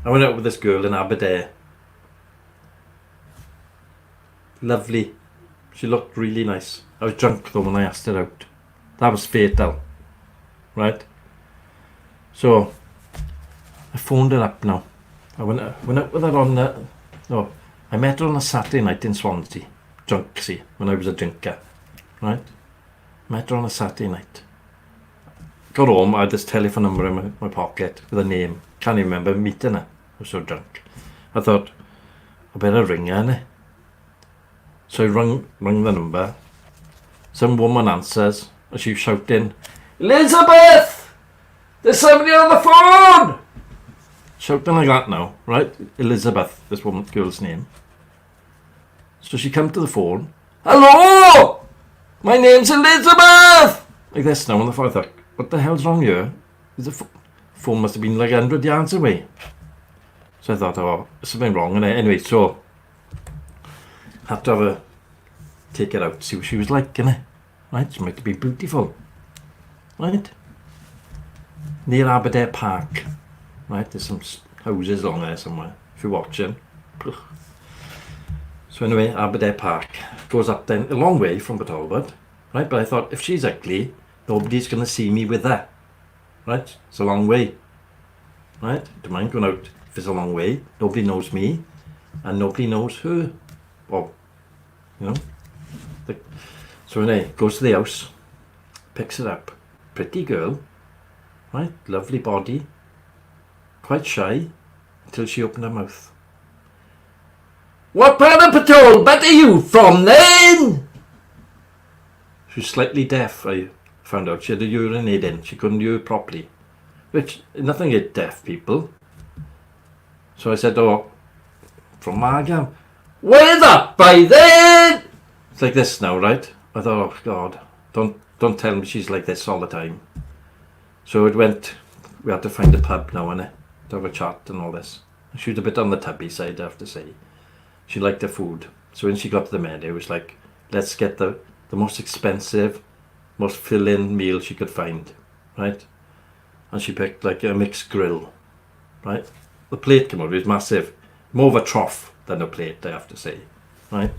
I went out with this girl in Aberdeen. Lovely. She looked really nice. I was drunk though when I asked her out. That was fatal. Right? So, I phoned her up now. I went out with her on I met her on a Saturday night in Swansea. Drunk, see, when I was a drinker. Right? Met her on a Saturday night. Got home, I had this telephone number in my pocket with a name. Can't even remember meeting her. I was so drunk. I thought, I better ring her, innit? So I rung the number. Some woman answers, and she's shouting, Elizabeth! There's somebody on the phone! Shouting like that now, right? Elizabeth, this girl's name. So she come to the phone. Hello! My name's Elizabeth! Like this now on the phone. I thought, what the hell's wrong here? The phone must have been like 100 yards away. So I thought, oh, there's something wrong in it. Anyway, so had to take it out, see what she was like, innit? Right? She might be beautiful. Right? Near Aberdeen Park. Right? There's some houses along there somewhere, if you're watching. So anyway, Aberdeen Park goes up then a long way from Talbot, right? But I thought, if she's ugly, nobody's going to see me with her, right? It's a long way, right? Don't mind going out if it's a long way. Nobody knows me, and nobody knows her. Well, you know. So anyway, goes to the house, picks it up. Pretty girl, right? Lovely body. Quite shy until she opened her mouth. What part of patrol but are you from then? She was slightly deaf, I found out. She had a hearing aid in. She couldn't hear properly. Which, nothing against deaf people. So I said, oh, from Margam. Where's that by then? It's like this now, right? I thought, oh God, don't tell me she's like this all the time. So we had to find a pub now, innit, to have a chat and all this. She was a bit on the tubby side, I have to say. She liked the food. So when she got to the menu, it was like, let's get the most expensive, most fill-in meal she could find, right? And she picked like a mixed grill, right? The plate came out, it was massive. More of a trough than a plate, I have to say, right?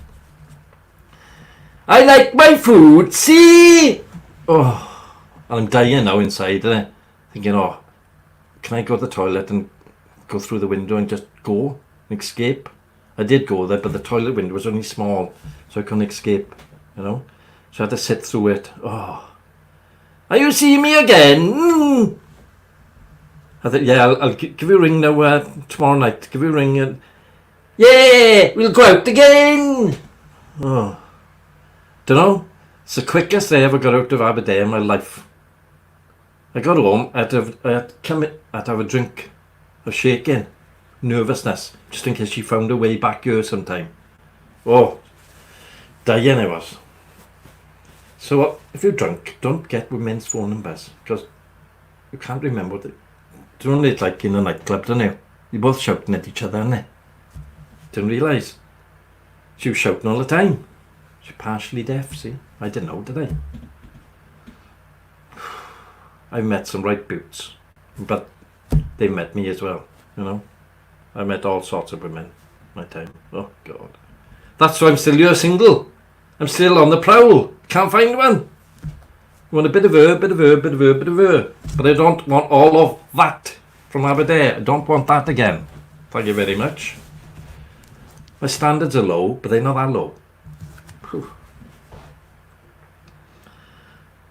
I like my food, see? Oh, and I'm dying now inside, thinking, oh, can I go to the toilet and go through the window and just go and escape? I did go there, but the toilet window was only small, so I couldn't escape, you know? So I had to sit through it. Oh. Are you seeing me again? Mm. I thought, yeah, I'll give you a ring now tomorrow night. Give you a ring. And yeah, we'll go out again. Oh. Don't know. It's the quickest I ever got out of Aberdeen in my life. I got home, I had to have a drink of shaking, nervousness, just in case she found her way back here sometime. Oh, dying I was. So if you're drunk, don't get women's phone numbers, because you can't remember what it's only like in a nightclub, don't you? You're both shouting at each other, aren't they? Didn't realise. She was shouting all the time. She's partially deaf, see? I didn't know, did I? I've met some right boots, but they met me as well, you know? I met all sorts of women my time. Oh, God. That's why I'm still here single. I'm still on the prowl. Can't find one. I want a bit of her, bit of her, bit of her, bit of her. But I don't want all of that from Aberdeen. I don't want that again. Thank you very much. My standards are low, but they're not that low. Whew.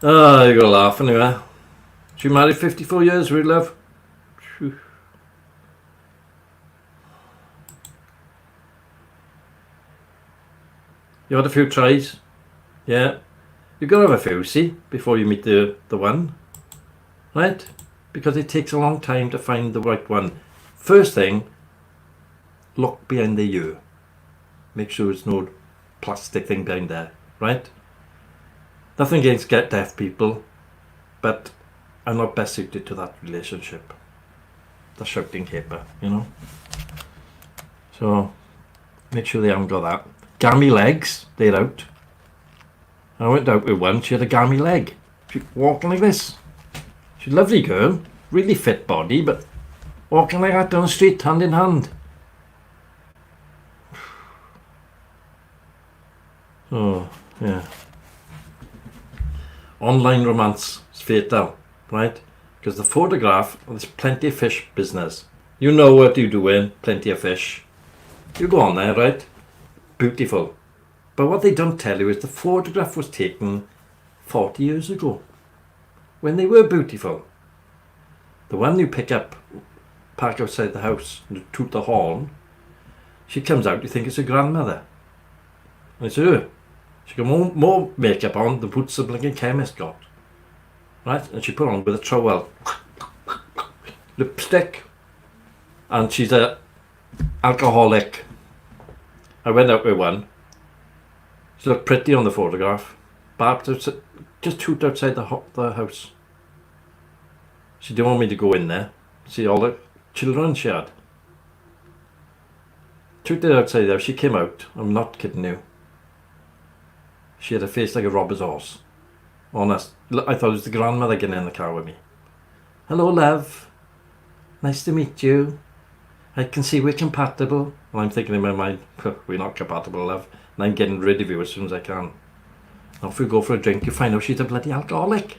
Oh, you gotta laugh anyway. She married 54 years, real love. Whew. You had a few tries? Yeah. You gotta have a few, see, before you meet the one. Right? Because it takes a long time to find the right one. First thing, look behind the ear. Make sure there's no plastic thing behind there, right? Nothing against get deaf people, but I'm not best suited to that relationship. The shouting caper, you know? So, make sure they haven't got that. Gammy legs, they're out. I went out with one, she had a gammy leg. She walking like this. She's a lovely girl, really fit body, but walking like that down the street, hand in hand. Oh, yeah. Online romance is fatal, right? Because the photograph, there's plenty of fish business. You know what you're doing, plenty of fish. You go on there, right? Beautiful. But what they don't tell you is the photograph was taken 40 years ago, when they were beautiful. The one you pick up, park outside the house, and toot the horn, she comes out, you think it's her grandmother. And it's her. She got more makeup on than puts the blinking chemist got. Right? And she put on with a trowel. Lipstick. And she's a alcoholic. I went out with one. She looked pretty on the photograph. Barbed outside, just toot outside the house. She didn't want me to go in there. See all the children she had. Tooted outside there. She came out. I'm not kidding you. She had a face like a robber's horse. Honest. I thought it was the grandmother getting in the car with me. Hello, love. Nice to meet you. I can see we're compatible. And I'm thinking in my mind, we're not compatible, love. And I'm getting rid of you as soon as I can. Now if we go for a drink, you find out she's a bloody alcoholic.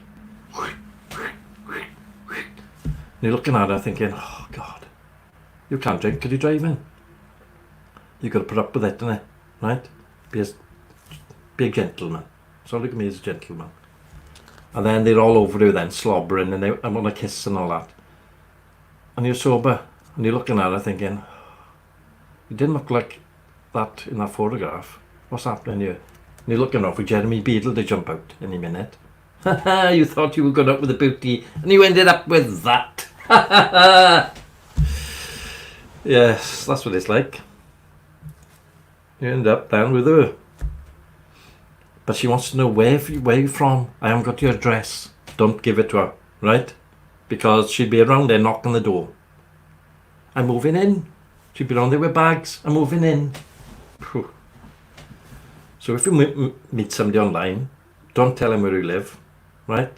And you're looking at her thinking, oh God, you can't drink, could you drive in? You've got to put up with it, innit? Right? Be a gentleman. So look at me as a gentleman. And then they're all over you then, slobbering, and I want to kiss and all that. And you're sober, and you're looking at her thinking, you didn't look like that in that photograph. What's happening here? And you're looking off for Jeremy Beadle to jump out any minute. Ha you thought you were going out with a booty, and you ended up with that. Yes, that's what it's like. You end up down with her. But she wants to know where you're from. I haven't got your address. Don't give it to her, right? Because she'd be around there knocking the door. I'm moving in. She'd be around there with bags. I'm moving in. Phew. So if you meet somebody online, don't tell them where you live, right?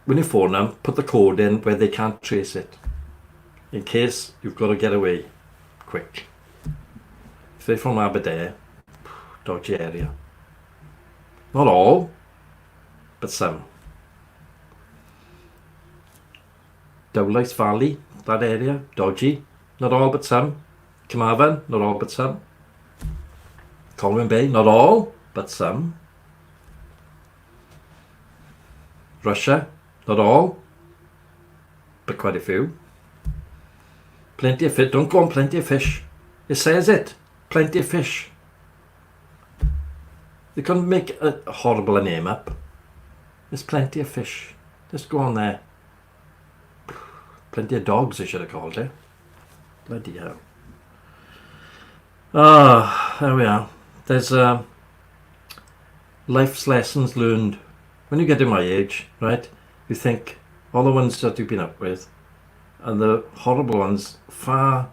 When you phone them, put the code in where they can't trace it, in case you've got to get away quick. If they're from Aberdeen, dodgy area. Not all, but some. Dowlais Valley, that area, dodgy. Not all but some. Carmarthen, not all but some. Colwyn Bay, not all but some. Russia, not all, but quite a few. Plenty of fish. Don't go on plenty of fish. It says it. Plenty of fish. They couldn't make a horrible name up. There's plenty of fish. Just go on there. Plenty of dogs, I should have called it. Bloody hell. Ah, there we are. There's life's lessons learned. When you get to my age, right, you think all the ones that you've been up with and the horrible ones far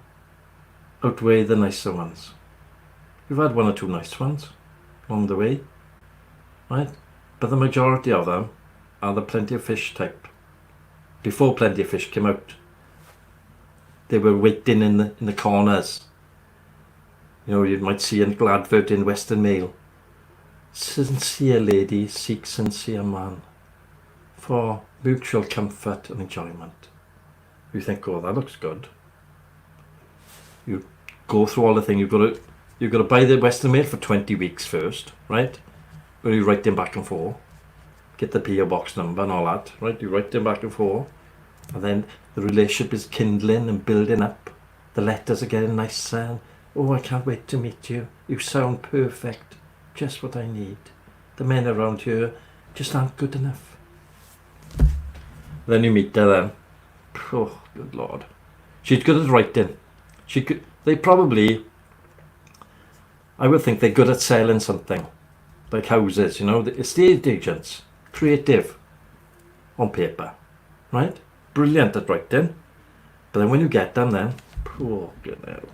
outweigh the nicer ones. You've had one or two nice ones along the way, right? But the majority of them are the plenty of fish type. Before Plenty of Fish came out, they were waiting in the corners. You know, you might see a little advert in Western Mail. Sincere lady seeks sincere man for mutual comfort and enjoyment. You think, oh, that looks good. You go through all the thing. You've got to buy the Western Mail for 20 weeks first, right? Where you write them back and forth, get the PO box number and all that, right? You write them back and forth, and then the relationship is kindling and building up. The letters are getting nicer. Oh, I can't wait to meet you. You sound perfect. Just what I need. The men around here just aren't good enough. Then you meet her then. Oh, good Lord. She's good at writing. They probably, I would think they're good at selling something. Like houses, you know, the estate agents. Creative. On paper. Right? Brilliant at writing. But then when you get them then, oh, good hell.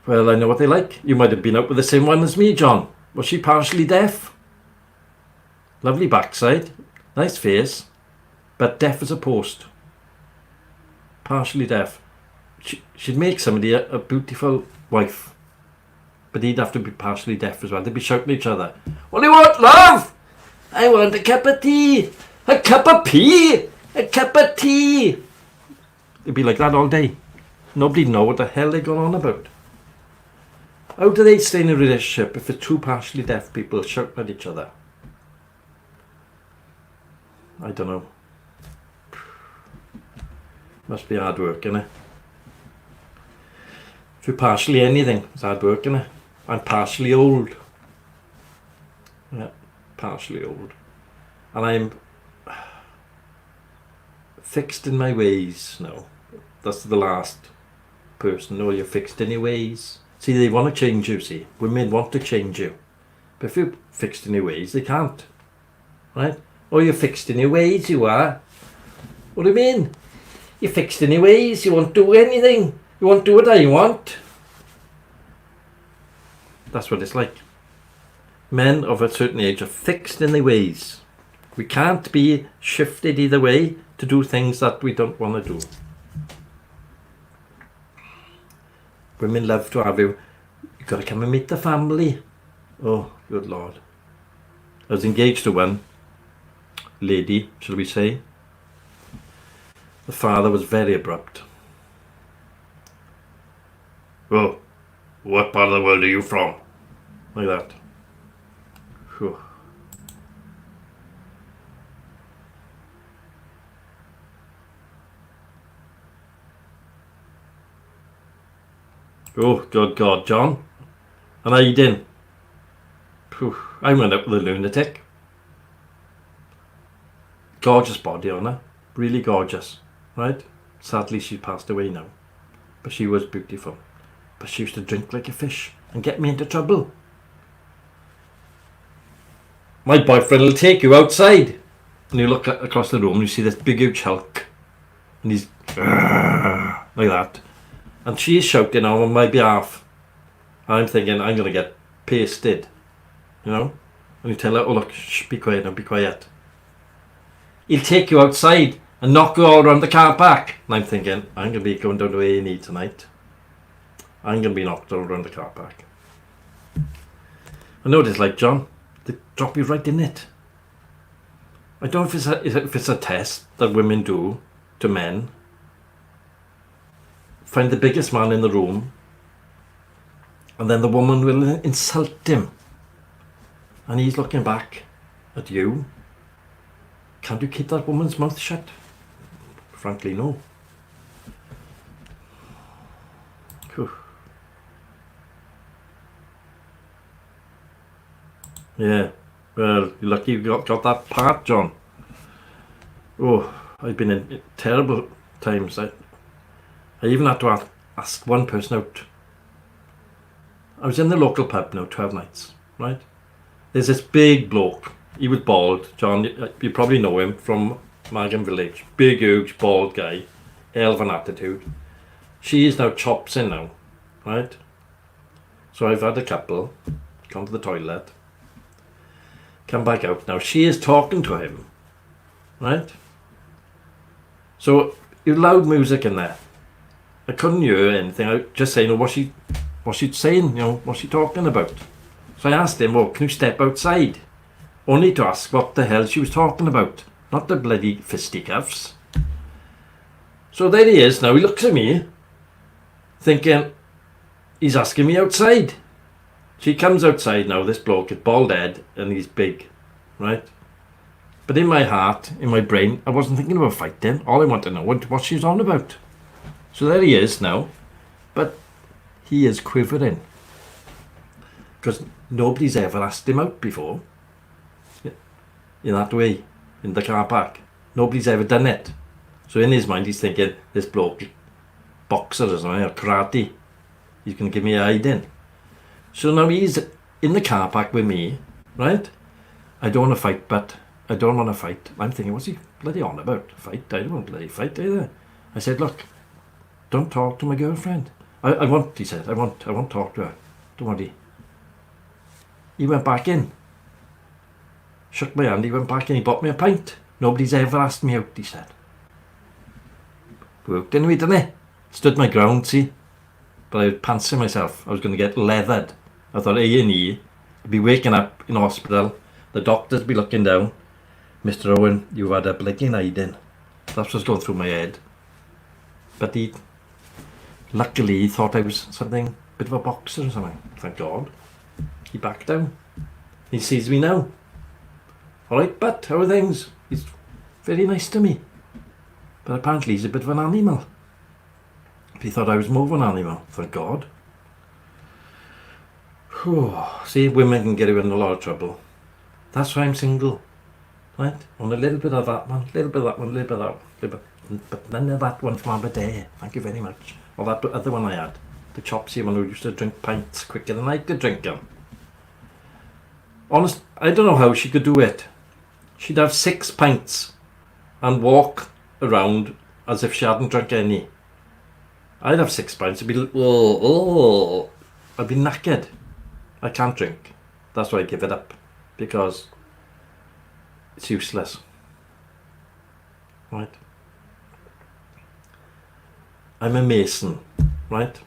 Well, I know what they like. You might have been out with the same one as me, John. Was she partially deaf? Lovely backside. Nice face. But deaf as a post. Partially deaf. She'd make somebody a beautiful wife. But he'd have to be partially deaf as well. They'd be shouting at each other. What do you want, love? I want a cup of tea. A cup of pee. A cup of tea. It'd be like that all day. Nobody'd know what the hell they're going on about. How do they stay in a relationship if it's two partially deaf people shouting at each other? I don't know. Must be hard work, innit? If you're partially anything, it's hard work, innit? I'm partially old. Yeah, partially old. And I'm fixed in my ways now. That's the last person. No, you're fixed in your ways. See, they want to change you, see. Women want to change you. But if you're fixed in your ways, they can't. Right? Oh, you're fixed in your ways, you are. What do you mean? You're fixed in your ways, you won't do anything. You won't do what I want. That's what it's like. Men of a certain age are fixed in their ways. We can't be shifted either way to do things that we don't want to do. Women love to have you. You've got to come and meet the family. Oh, good Lord. I was engaged to one lady, shall we say. The father was very abrupt. Well, what part of the world are you from? Like that. Whew. Oh, good God, John. And how you doing? I went out with a lunatic. Gorgeous body on her. Really gorgeous. Right? Sadly, she passed away now. but she was beautiful. But she used to drink like a fish and get me into trouble. My boyfriend will take you outside, and you look across the room and you see this big huge Hulk, and he's like that, and she's shouting on my behalf. I'm thinking I'm going to get pasted, you know. And you tell her, oh look, shh, be quiet now, be quiet. He'll take you outside and knock you all around the car park. And I'm thinking, I'm going to be going down to A&E tonight. I'm going to be knocked all around the car park. I know what it's like, John. They drop you right in it. I don't know if it's a test that women do to men. Find the biggest man in the room, and then the woman will insult him. And he's looking back at you. Can't you keep that woman's mouth shut? Frankly, no. Whew. Yeah, well, you're lucky you got that part, John. Oh, I've been in terrible times. I even had to ask one person out. I was in the local pub now, 12 nights, right? There's this big bloke. He was bald. John, you probably know him from Nagging village. Big, huge, bald guy. Hell of an attitude. She is now chops in now, right? So I've had a couple, gone to the toilet, come back out. Now she is talking to him, right? So you loud music in there. I couldn't hear anything. I just saying, what's she saying? You know, what's she talking about? So I asked him, well, can you step outside? Only to ask what the hell she was talking about. Not the bloody fisticuffs. So there he is now. He looks at me, thinking he's asking me outside. She comes outside now, this bloke, is bald head, and he's big, right? But in my heart, in my brain, I wasn't thinking about fighting. All I wanted to know what she's on about. So there he is now. But he is quivering. Because nobody's ever asked him out before. In that way, in the car park. Nobody's ever done it. So in his mind, he's thinking, this bloke, boxer or something, or karate, he's going to give me a hiding. So now he's in the car park with me, right? I don't want to fight, but I don't want to fight. I'm thinking, what's he bloody on about? Fight? I don't want to bloody fight either. I said, look, don't talk to my girlfriend. I want, he said, I want to talk to her. Don't worry. He went back in. Shook my hand, he went back in, he bought me a pint. Nobody's ever asked me out, he said. Worked anyway, didn't it? Stood my ground, see? But I was pantsing myself. I was going to get leathered. I thought A&E, I'd be waking up in hospital, the doctors be looking down. Mr. Owen, you've had a bloody hiding. That's what's going through my head. But luckily he thought I was something, bit of a boxer or something. Thank God. He backed down. He sees me now. Alright, but how are things? He's very nice to me. But apparently he's a bit of an animal. He thought I was more of an animal, thank God. Whew. See, women can get you in a lot of trouble. That's why I'm single. Right? On a little bit of that one, little bit of that one, little bit of that one. But none of that one from Aberdeen. Thank you very much. Or that other one I had. The Chopsy one who used to drink pints quicker than I could drink them. Honest, I don't know how she could do it. She'd have 6 pints and walk around as if she hadn't drunk any. I'd have 6 pints, I'd be I'd be knackered. I can't drink. That's why I give it up, because it's useless. Right? I'm a mason, right?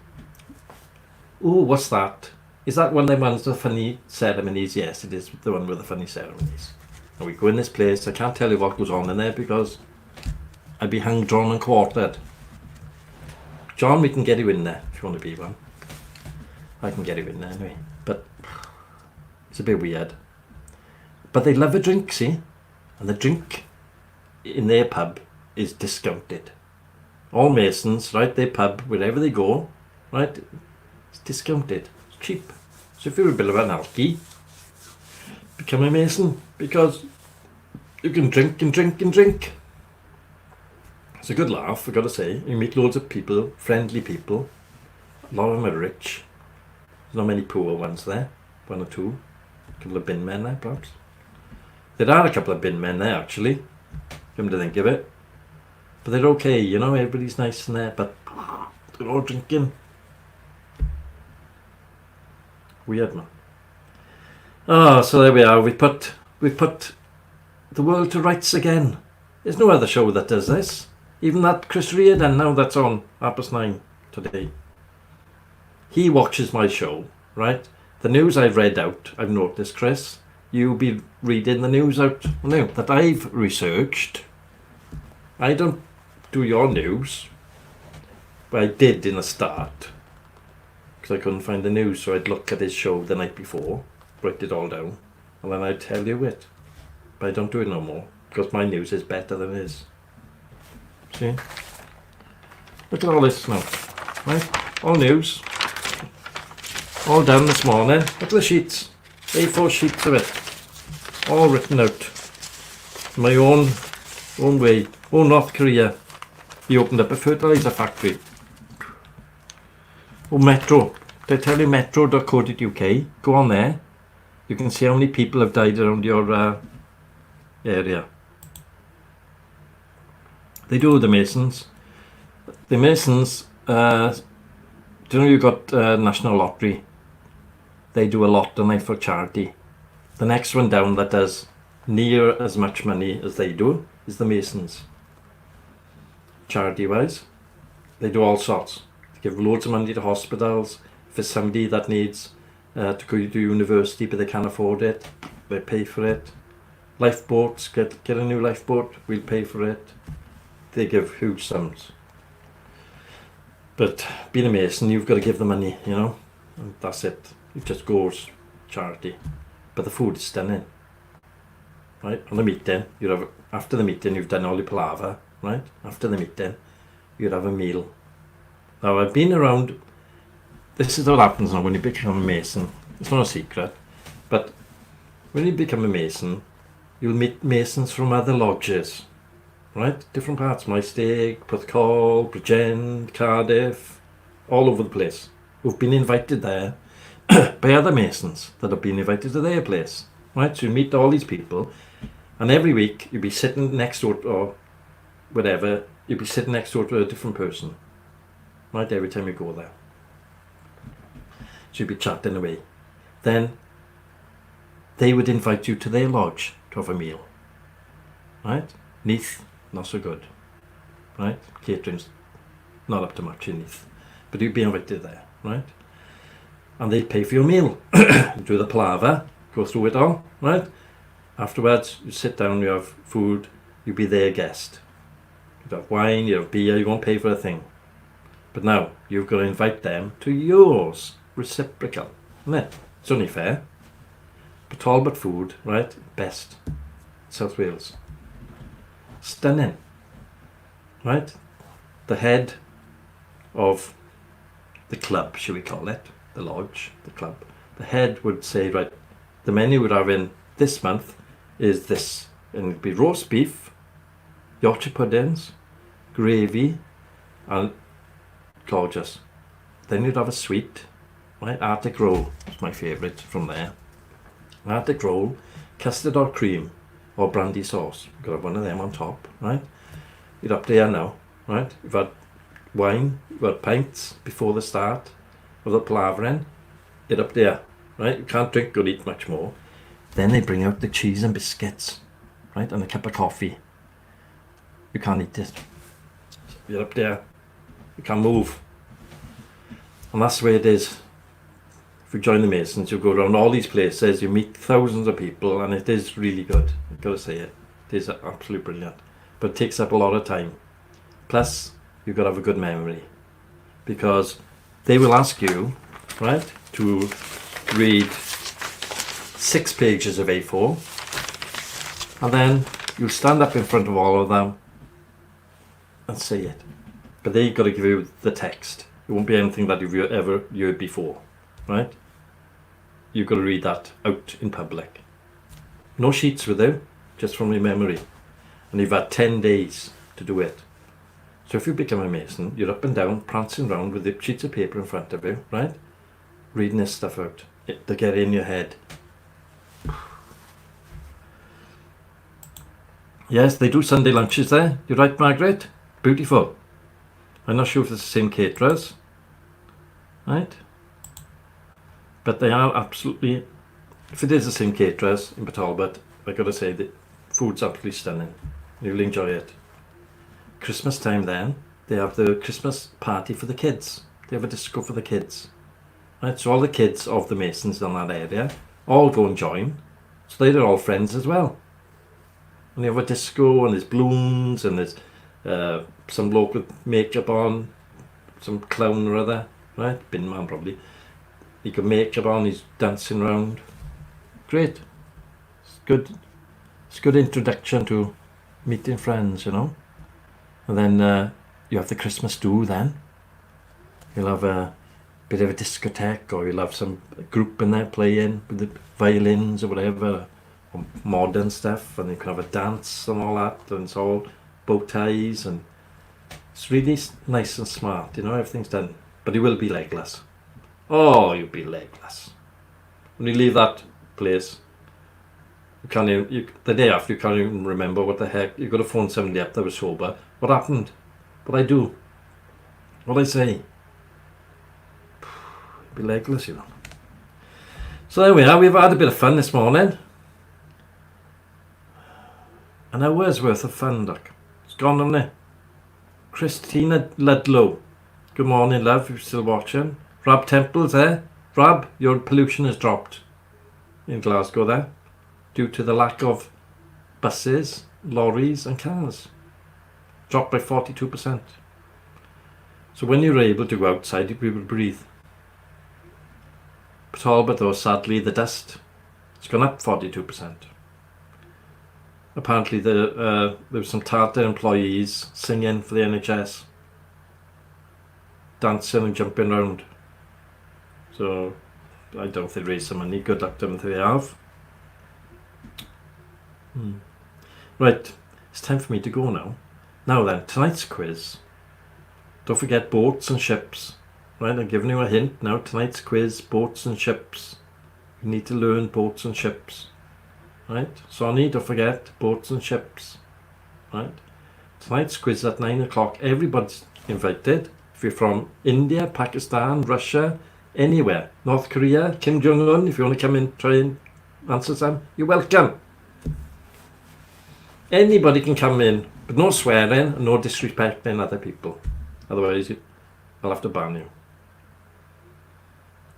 Oh, what's that? Is that one of them ones with the funny ceremonies? Yes, it is the one with the funny ceremonies. And we go in this place, I can't tell you what goes on in there because I'd be hung, drawn and quartered. John, we can get you in there if you want to be one. I can get you in there anyway. But it's a bit weird. But they love a drink, see? And the drink in their pub is discounted. All Masons, right, their pub, wherever they go, right, it's discounted. It's cheap. So if you're a bit of an alky, become a Mason, because you can drink and drink and drink. It's a good laugh, I've got to say. You meet loads of people, friendly people. A lot of them are rich. There's not many poor ones there. One or two. A couple of bin men there, perhaps. There are a couple of bin men there, actually. Come to think of it. But they're okay, you know, everybody's nice in there, but they're all drinking. Weird, man. Oh, so there we are. We've put the world to rights again. There's no other show that does this. Even that Chris Reardon, now that's on 9:30 today. He watches my show, right? The news I've read out, I've noticed, Chris, you'll be reading the news out now that I've researched. I don't do your news, but I did in the start because I couldn't find the news, so I'd look at his show the night before, write it all down, and then I'd tell you it. But I don't do it no more because my news is better than his. See? Look at all this now, right? All news, all done this morning. Look at the sheets, A4 sheets of it, all written out. My own way. Oh, North Korea, he opened up a fertilizer factory. Oh, Metro. Did I tell you metro.co.uk? Go on there. You can see how many people have died around your area. They do the Masons. The Masons, do you know you've got National Lottery? They do a lot, don't they, for charity. The next one down that does near as much money as they do is the Masons. Charity-wise, they do all sorts. They give loads of money to hospitals. If there's somebody that needs to go to university but they can't afford it, they pay for it. Lifeboats, get a new lifeboat, we'll pay for it. They give huge sums. But being a Mason, you've got to give the money, you know, and that's it. It just goes charity. But the food is stunning. Right, on the meeting, after the meeting you've done all your palaver, right? After the meeting, you'd have a meal. Now I've been around, this is what happens now when you become a Mason. It's not a secret, but when you become a Mason, you'll meet Masons from other lodges, right? Different parts, Maesteg, Porthcawl, Bridgend, Cardiff, all over the place, who've been invited there by other Masons that have been invited to their place, right? So you meet all these people, and every week you'll be sitting next door, or whatever, you'll be sitting next door to a different person, right? Every time you go there. So you'll be chatting away. Then they would invite you to their lodge to have a meal, right? Neath, not so good, right? Catering's not up to much in Neath, but you'd be invited there, right? And they'd pay for your meal. You do the palaver, go through it all, right? Afterwards, you sit down, you have food, you'll be their guest. You'd have wine, you have beer, you won't pay for a thing. But now, you've got to invite them to yours. Reciprocal, isn't it? It's only fair. But Talbot food, right? Best. South Wales. Stunning. Right? The head of the club, shall we call it? The lodge, the club. The head would say, right, the menu we're having this month is this. And it'd be roast beef, Yorkshire puddings, gravy, and gorgeous. Then you'd have a sweet, right? Arctic roll is my favourite from there. Arctic roll, custard or cream, or brandy sauce. You've got to have one of them on top, right? You're up there now, right? You've had wine, you've had pints before the start of the palavering. You're up there, right? You can't drink or eat much more. Then they bring out the cheese and biscuits, right? And a cup of coffee. You can't eat it. You're up there. You can't move. And that's the way it is. If you join the Masons, you go around all these places, you meet thousands of people, and it is really good. I've got to say it. It is absolutely brilliant. But it takes up a lot of time. Plus, you've got to have a good memory. Because they will ask you, right, to read 6 pages of A4, and then you'll stand up in front of all of them and say it. But they've got to give you the text. It won't be anything that you've ever heard before, right? You've got to read that out in public. No sheets with you, just from your memory. And you've had 10 days to do it. So if you become a mason, you're up and down, prancing around with the sheets of paper in front of you, right? Reading this stuff out to get in your head. Yes, they do Sunday lunches there. You're right, Margaret. Beautiful. I'm not sure if it's the same caterers, right? But they are absolutely, if it is the same caterers in Port Talbot, I gotta say the food's absolutely stunning. You'll enjoy it. Christmas time then, they have the Christmas party for the kids. They have a disco for the kids. Right, so all the kids of the Masons in that area all go and join. So they're all friends as well. And they have a disco and there's balloons and there's some bloke with makeup on, some clown or other, right? Bin man probably. He got makeup on, he's dancing around. Great. It's good. It's a good introduction to meeting friends, you know. And then you have the Christmas do then. You'll have a bit of a discotheque, or you'll have some group in there playing with the violins or whatever, or modern stuff, and you can have a dance and all that, and it's all bow ties, and it's really nice and smart, you know, everything's done. But you will be legless. Oh, you'll be legless. When you leave that place, you can't even, the day after you can't even remember what the heck, you've got to phone somebody up that was sober. What happened? What I do? What I say? Be legless, you know. So there we are, we've had a bit of fun this morning. An hour's worth of fun, look. It's gone, hasn't it? Christina Ludlow. Good morning, love, if you're still watching. Rab Temple's there. Rab, your pollution has dropped in Glasgow there, due to the lack of buses, lorries and cars. Dropped by 42%. So when you're able to go outside, you'll be able to breathe. But Talbot, though, sadly, the dust, it's gone up 42%. Apparently there were some Tata employees singing for the NHS, dancing and jumping around. So I don't know if they raised some money. Good luck to them if they have. Right, it's time for me to go now. Now then, tonight's quiz. Don't forget boats and ships. Right, I'm giving you a hint now. Tonight's quiz, boats and ships. You need to learn boats and ships. Right, Sonny, don't forget boats and ships. Right, tonight's quiz at 9 o'clock. Everybody's invited. If you're from India, Pakistan, Russia, anywhere, North Korea, Kim Jong-un, if you want to come in, try and answer some, you're welcome. Anybody can come in, but no swearing and no disrespecting other people. Otherwise, I'll have to ban you.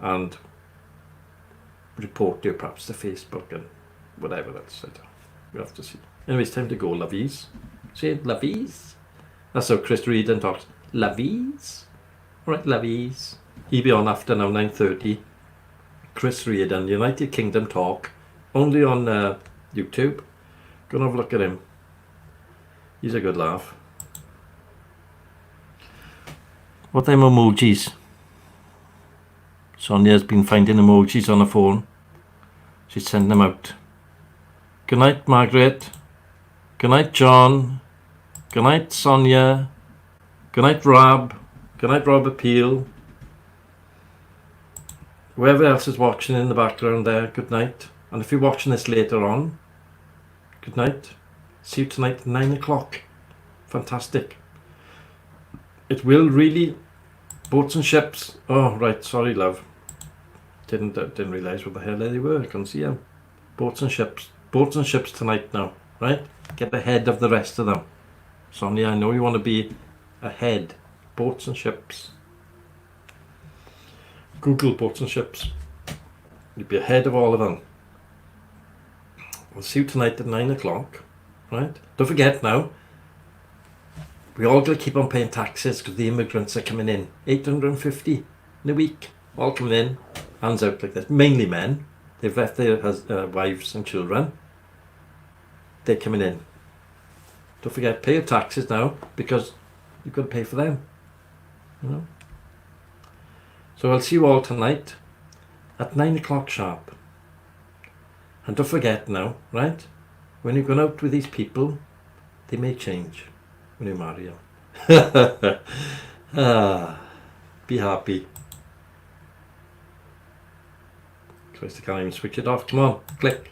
And report you perhaps to Facebook and whatever else. We'll have to see. Anyway, it's time to go, lovies. Say lovies. That's how Chris Reedon talks. Lovies. Alright, lovies. He'll be on after now, 9:30. Chris Reedon, United Kingdom Talk. Only on YouTube. Go and have a look at him. He's a good laugh. What them emojis? Sonia's been finding emojis on her phone. She's sending them out. Good night, Margaret. Good night, John. Good night, Sonia. Good night, Rob. Good night, Robert Peel. Whoever else is watching in the background there, good night. And if you're watching this later on, good night. See you tonight at 9 o'clock. Fantastic. It will really... Boats and ships. Oh, right. Sorry, love. Didn't realise what the hell they were. I couldn't see them. Boats and ships. Boats and ships tonight now. Right? Get ahead of the rest of them. Sonia, I know you want to be ahead. Boats and ships. Google boats and ships. You'll be ahead of all of them. We'll see you tonight at 9 o'clock. Right? Don't forget now, we all got to keep on paying taxes because the immigrants are coming in. 850 in a week. All coming in. Hands out like this. Mainly men. They've left their wives and children. They're coming in. Don't forget, pay your taxes now because you've got to pay for them. You know? So I'll see you all tonight at 9 o'clock sharp. And don't forget now, right? When you're going out with these people, they may change when you marry them. Be happy. Christ, I can't even switch it off. Come on, click.